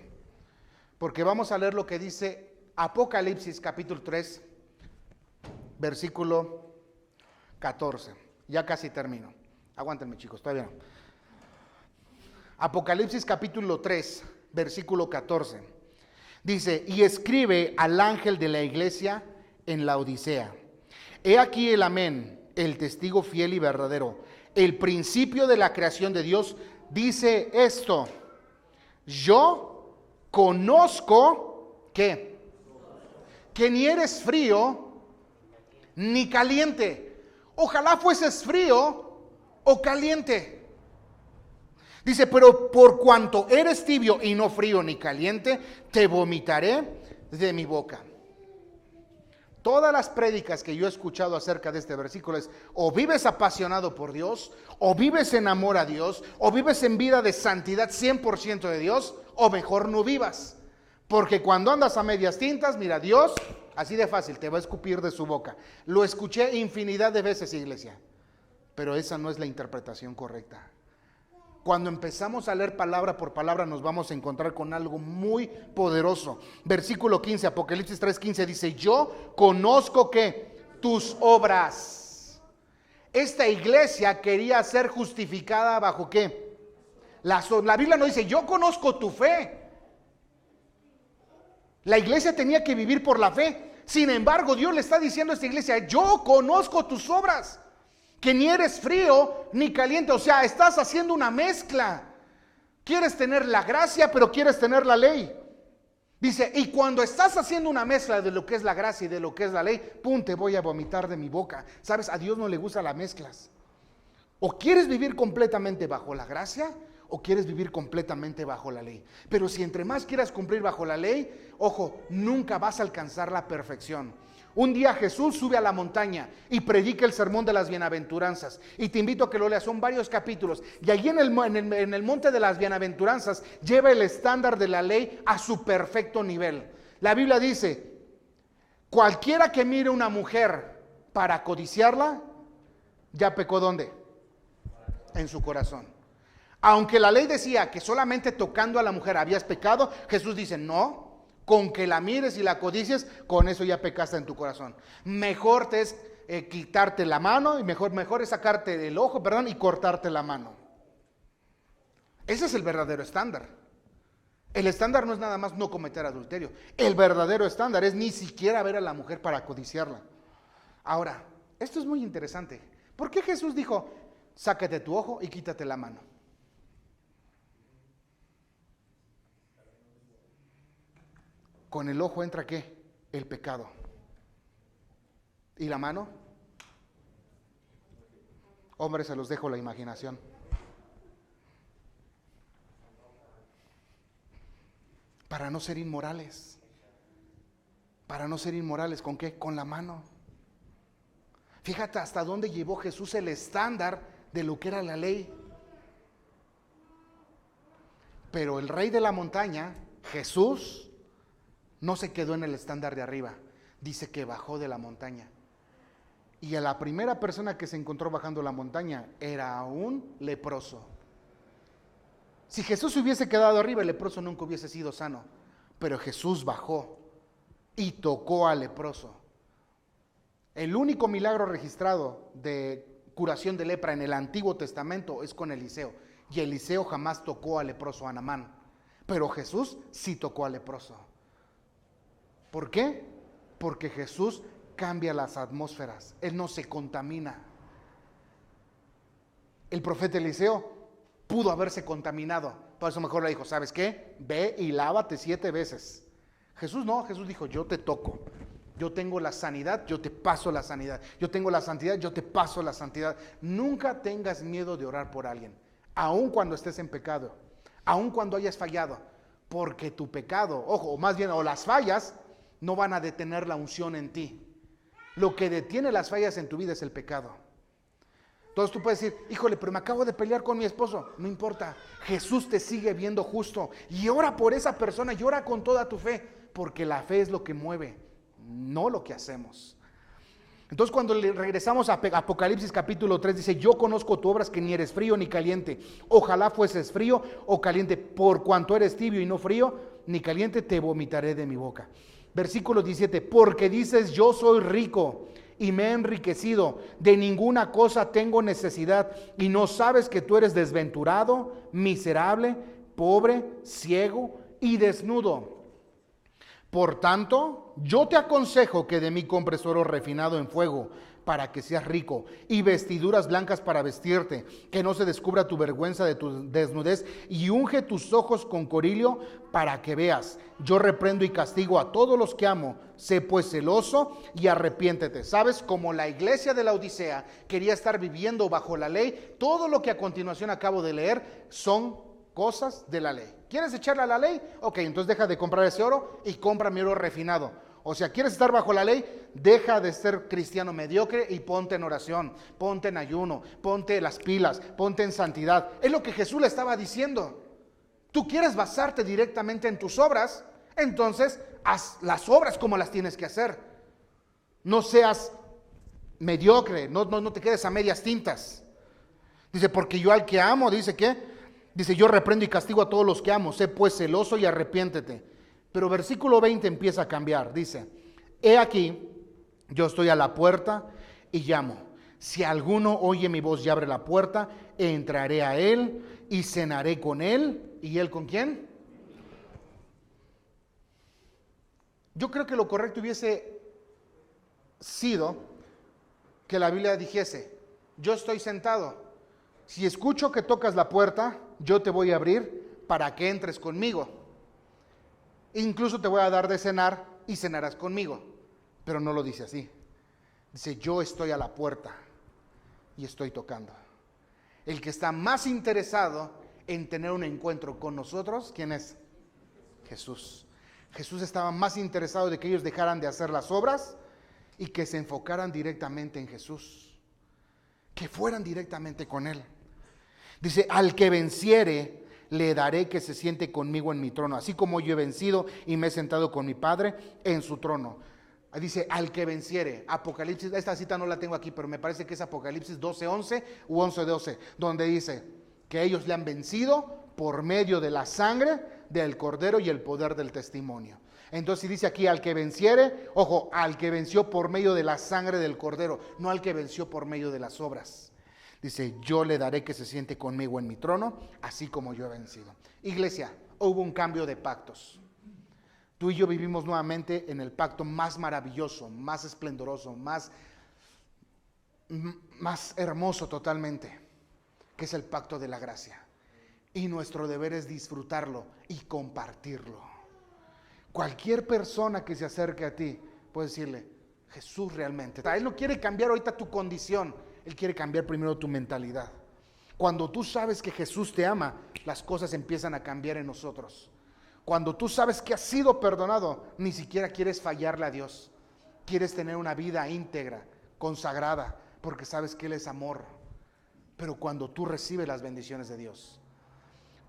porque vamos a leer lo que dice Apocalipsis capítulo 3, versículo 14. Ya casi termino. Aguántenme, chicos, todavía no. Apocalipsis capítulo 3, versículo 14. Dice, y escribe al ángel de la iglesia en Laodicea. He aquí el amén, el testigo fiel y verdadero, el principio de la creación de Dios, dice esto: yo conozco, ¿qué? Que ni eres frío ni caliente. Ojalá fueses frío o caliente. Dice, pero por cuanto eres tibio y no frío ni caliente, te vomitaré de mi boca. Todas las prédicas que yo he escuchado acerca de este versículo es: o vives apasionado por Dios, o vives en amor a Dios, o vives en vida de santidad 100% de Dios, o mejor no vivas. Porque cuando andas a medias tintas, mira, Dios, así de fácil, te va a escupir de su boca. Lo escuché infinidad de veces, iglesia, pero esa no es la interpretación correcta. Cuando empezamos a leer palabra por palabra, nos vamos a encontrar con algo muy poderoso. Versículo 15, Apocalipsis 3:15 dice: yo conozco que tus obras. Esta iglesia quería ser justificada bajo ¿qué? La Biblia no dice: yo conozco tu fe. La iglesia tenía que vivir por la fe. Sin embargo, Dios le está diciendo a esta iglesia: yo conozco tus obras, que ni eres frío ni caliente. O sea, estás haciendo una mezcla. Quieres tener la gracia, pero quieres tener la ley. Dice, y cuando estás haciendo una mezcla de lo que es la gracia y de lo que es la ley, pum, te voy a vomitar de mi boca. ¿Sabes? A Dios no le gustan las mezclas. O quieres vivir completamente bajo la gracia, o quieres vivir completamente bajo la ley. Pero si entre más quieras cumplir bajo la ley, ojo, nunca vas a alcanzar la perfección. Un día Jesús sube a la montaña y predica el sermón de las bienaventuranzas. Y te invito a que lo leas, son varios capítulos. Y allí en el monte de las bienaventuranzas lleva el estándar de la ley a su perfecto nivel. La Biblia dice, cualquiera que mire una mujer para codiciarla, ya pecó ¿dónde? En su corazón. Aunque la ley decía que solamente tocando a la mujer habías pecado, Jesús dice, no. Con que la mires y la codicies, con eso ya pecaste en tu corazón. Mejor te es quitarte la mano y mejor es sacarte el ojo, y cortarte la mano. Ese es el verdadero estándar. El estándar no es nada más no cometer adulterio. El verdadero estándar es ni siquiera ver a la mujer para codiciarla. Ahora, esto es muy interesante. ¿Por qué Jesús dijo, sácate tu ojo y quítate la mano? Con el ojo entra ¿qué? El pecado. ¿Y la mano? Hombres, se los dejo la imaginación. Para no ser inmorales. Para no ser inmorales, ¿con qué? Con la mano. Fíjate hasta dónde llevó Jesús el estándar de lo que era la ley. Pero el rey de la montaña, Jesús, no se quedó en el estándar de arriba, dice que bajó de la montaña. Y a la primera persona que se encontró bajando la montaña era un leproso. Si Jesús hubiese quedado arriba, el leproso nunca hubiese sido sano. Pero Jesús bajó y tocó al leproso. El único milagro registrado de curación de lepra en el Antiguo Testamento es con Eliseo. Y Eliseo jamás tocó al leproso a Naamán. Pero Jesús sí tocó al leproso. ¿Por qué? Porque Jesús cambia las atmósferas. Él no se contamina. El profeta Eliseo pudo haberse contaminado. Por eso mejor le dijo, ¿sabes qué? Ve y lávate 7 veces. Jesús no, Jesús dijo, yo te toco. Yo tengo la sanidad, yo te paso la sanidad. Yo tengo la santidad, yo te paso la santidad. Nunca tengas miedo de orar por alguien. Aun cuando estés en pecado. Aun cuando hayas fallado. Porque tu pecado, ojo, o más bien, o las fallas, no van a detener la unción en ti. Lo que detiene las fallas en tu vida es el pecado. Entonces tú puedes decir, híjole, pero me acabo de pelear con mi esposo. No importa, Jesús te sigue viendo justo. Y ora por esa persona, y ora con toda tu fe. Porque la fe es lo que mueve, no lo que hacemos. Entonces cuando regresamos a Apocalipsis capítulo 3, dice, yo conozco tus obras que ni eres frío ni caliente. Ojalá fueses frío o caliente. Por cuanto eres tibio y no frío ni caliente, te vomitaré de mi boca. Versículo 17, porque dices, yo soy rico y me he enriquecido, de ninguna cosa tengo necesidad, y no sabes que tú eres desventurado, miserable, pobre, ciego y desnudo. Por tanto, yo te aconsejo que de mí compres oro refinado en fuego, para que seas rico, y vestiduras blancas para vestirte, que no se descubra tu vergüenza de tu desnudez, y unge tus ojos con colirio para que veas. Yo reprendo y castigo a todos los que amo. Sé pues celoso y arrepiéntete. ¿Sabes? Como la iglesia de la Odisea quería estar viviendo bajo la ley, todo lo que a continuación acabo de leer son cosas de la ley. ¿Quieres echarle a la ley? Ok, entonces deja de comprar ese oro y compra mi oro refinado. O sea, ¿quieres estar bajo la ley? Deja de ser cristiano mediocre y ponte en oración, ponte en ayuno, ponte las pilas, ponte en santidad. Es lo que Jesús le estaba diciendo. Tú quieres basarte directamente en tus obras, entonces haz las obras como las tienes que hacer. No seas mediocre, no te quedes a medias tintas. Dice, porque yo al que amo, dice ¿qué? Dice, yo reprendo y castigo a todos los que amo. Sé pues celoso y arrepiéntete. Pero versículo 20 empieza a cambiar. Dice, he aquí, yo estoy a la puerta y llamo. Si alguno oye mi voz y abre la puerta, entraré a él y cenaré con él. ¿Y él con quién? Yo creo que lo correcto hubiese sido que la Biblia dijese, yo estoy sentado. Si escucho que tocas la puerta, yo te voy a abrir para que entres conmigo. incluso te voy a dar de cenar y cenarás conmigo. Pero no lo dice así. Dice, yo estoy a la puerta y estoy tocando. El que está más interesado en tener un encuentro con nosotros, ¿quién es? Jesús. Jesús estaba más interesado de que ellos dejaran de hacer las obras y que se enfocaran directamente en Jesús, que fueran directamente con Él. Dice, al que venciere, le daré que se siente conmigo en mi trono, así como yo he vencido y me he sentado con mi Padre en su trono. Dice, al que venciere. Apocalipsis, esta cita no la tengo aquí, pero me parece que es Apocalipsis 12:11 u 11:12, donde dice que ellos le han vencido por medio de la sangre del Cordero y el poder del testimonio. Entonces dice aquí, al que venciere, ojo, al que venció por medio de la sangre del Cordero, no al que venció por medio de las obras. Dice, yo le daré que se siente conmigo en mi trono, así como yo he vencido. Iglesia, hubo un cambio de pactos. Tú y yo vivimos nuevamente en el pacto más maravilloso, más esplendoroso, más hermoso totalmente, que es el pacto de la gracia. Y nuestro deber es disfrutarlo y compartirlo. Cualquier persona que se acerque a ti, puede decirle, Jesús realmente. Él no quiere cambiar ahorita tu condición, Él quiere cambiar primero tu mentalidad. Cuando tú sabes que Jesús te ama, las cosas empiezan a cambiar en nosotros. Cuando tú sabes que has sido perdonado, ni siquiera quieres fallarle a Dios. Quieres tener una vida íntegra, consagrada, porque sabes que Él es amor. Pero cuando tú recibes las bendiciones de Dios.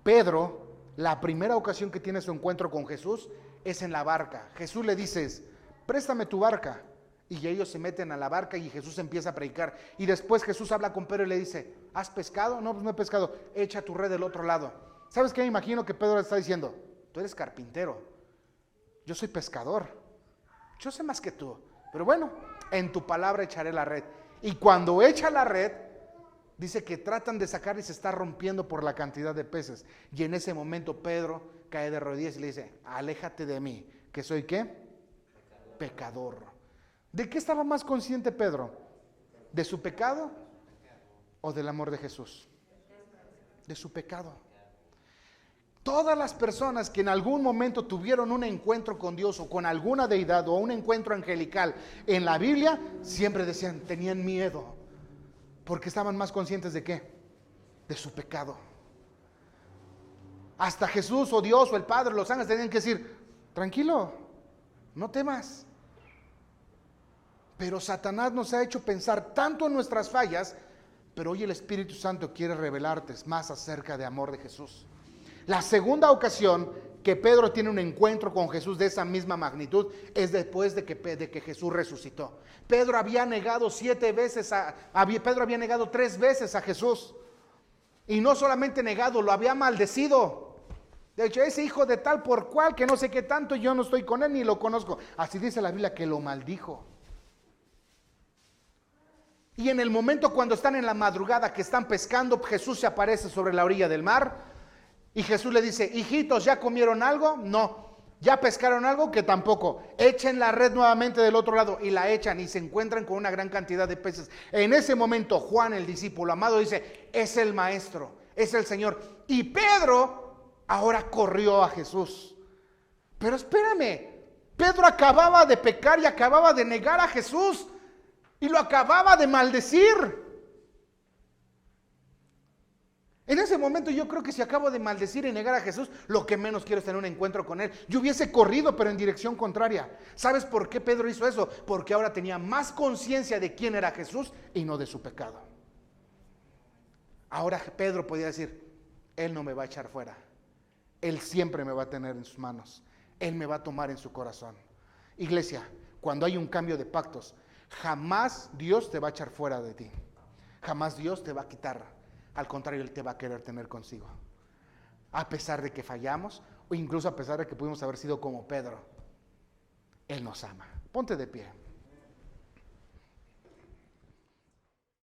Pedro, la primera ocasión que tiene su encuentro con Jesús es en la barca. Jesús le dice, préstame tu barca. Y ellos se meten a la barca y Jesús empieza a predicar. Y después Jesús habla con Pedro y le dice, ¿has pescado? No, pues no he pescado. Echa tu red del otro lado. ¿Sabes qué? Me imagino que Pedro le está diciendo, tú eres carpintero, yo soy pescador, yo sé más que tú, pero bueno, en tu palabra echaré la red. Y cuando echa la red, dice que tratan de sacar y se está rompiendo por la cantidad de peces. Y en ese momento Pedro cae de rodillas y le dice, aléjate de mí, que soy ¿qué? Pecador. ¿De qué estaba más consciente Pedro? ¿De su pecado o del amor de Jesús? De su pecado. Todas las personas que en algún momento tuvieron un encuentro con Dios o con alguna deidad o un encuentro angelical en la Biblia, siempre decían, tenían miedo, porque estaban más conscientes de ¿qué? De su pecado. Hasta Jesús o Dios o el Padre, los ángeles tenían que decir, tranquilo, no temas. Pero Satanás nos ha hecho pensar tanto en nuestras fallas, pero hoy el Espíritu Santo quiere revelarte más acerca de amor de Jesús. La segunda ocasión que Pedro tiene un encuentro con Jesús de esa misma magnitud es después de que Jesús resucitó. Pedro había negado 7 veces, Pedro había negado 3 veces a Jesús. Y no solamente negado, lo había maldecido. De hecho, ese hijo de tal por cual que no sé qué tanto, yo no estoy con él ni lo conozco. Así dice la Biblia que lo maldijo. Y en el momento cuando están en la madrugada que están pescando, Jesús se aparece sobre la orilla del mar. Y Jesús le dice, hijitos, ¿ya comieron algo? No. ¿Ya pescaron algo? Que tampoco. Echen la red nuevamente del otro lado. Y la echan y se encuentran con una gran cantidad de peces. En ese momento Juan, el discípulo amado, dice, es el maestro, es el Señor. Y Pedro ahora corrió a Jesús. Pero espérame, Pedro acababa de pecar y acababa de negar a Jesús. Y lo acababa de maldecir. En ese momento yo creo que si acabo de maldecir y negar a Jesús, lo que menos quiero es tener un encuentro con Él. Yo hubiese corrido, pero en dirección contraria. ¿Sabes por qué Pedro hizo eso? Porque ahora tenía más conciencia de quién era Jesús y no de su pecado. Ahora Pedro podía decir, Él no me va a echar fuera. Él siempre me va a tener en sus manos. Él me va a tomar en su corazón. Iglesia, cuando hay un cambio de pactos, jamás Dios te va a echar fuera de ti. Jamás Dios te va a quitar. Al contrario, Él te va a querer tener consigo. A pesar de que fallamos, o incluso a pesar de que pudimos haber sido como Pedro, Él nos ama. Ponte de pie.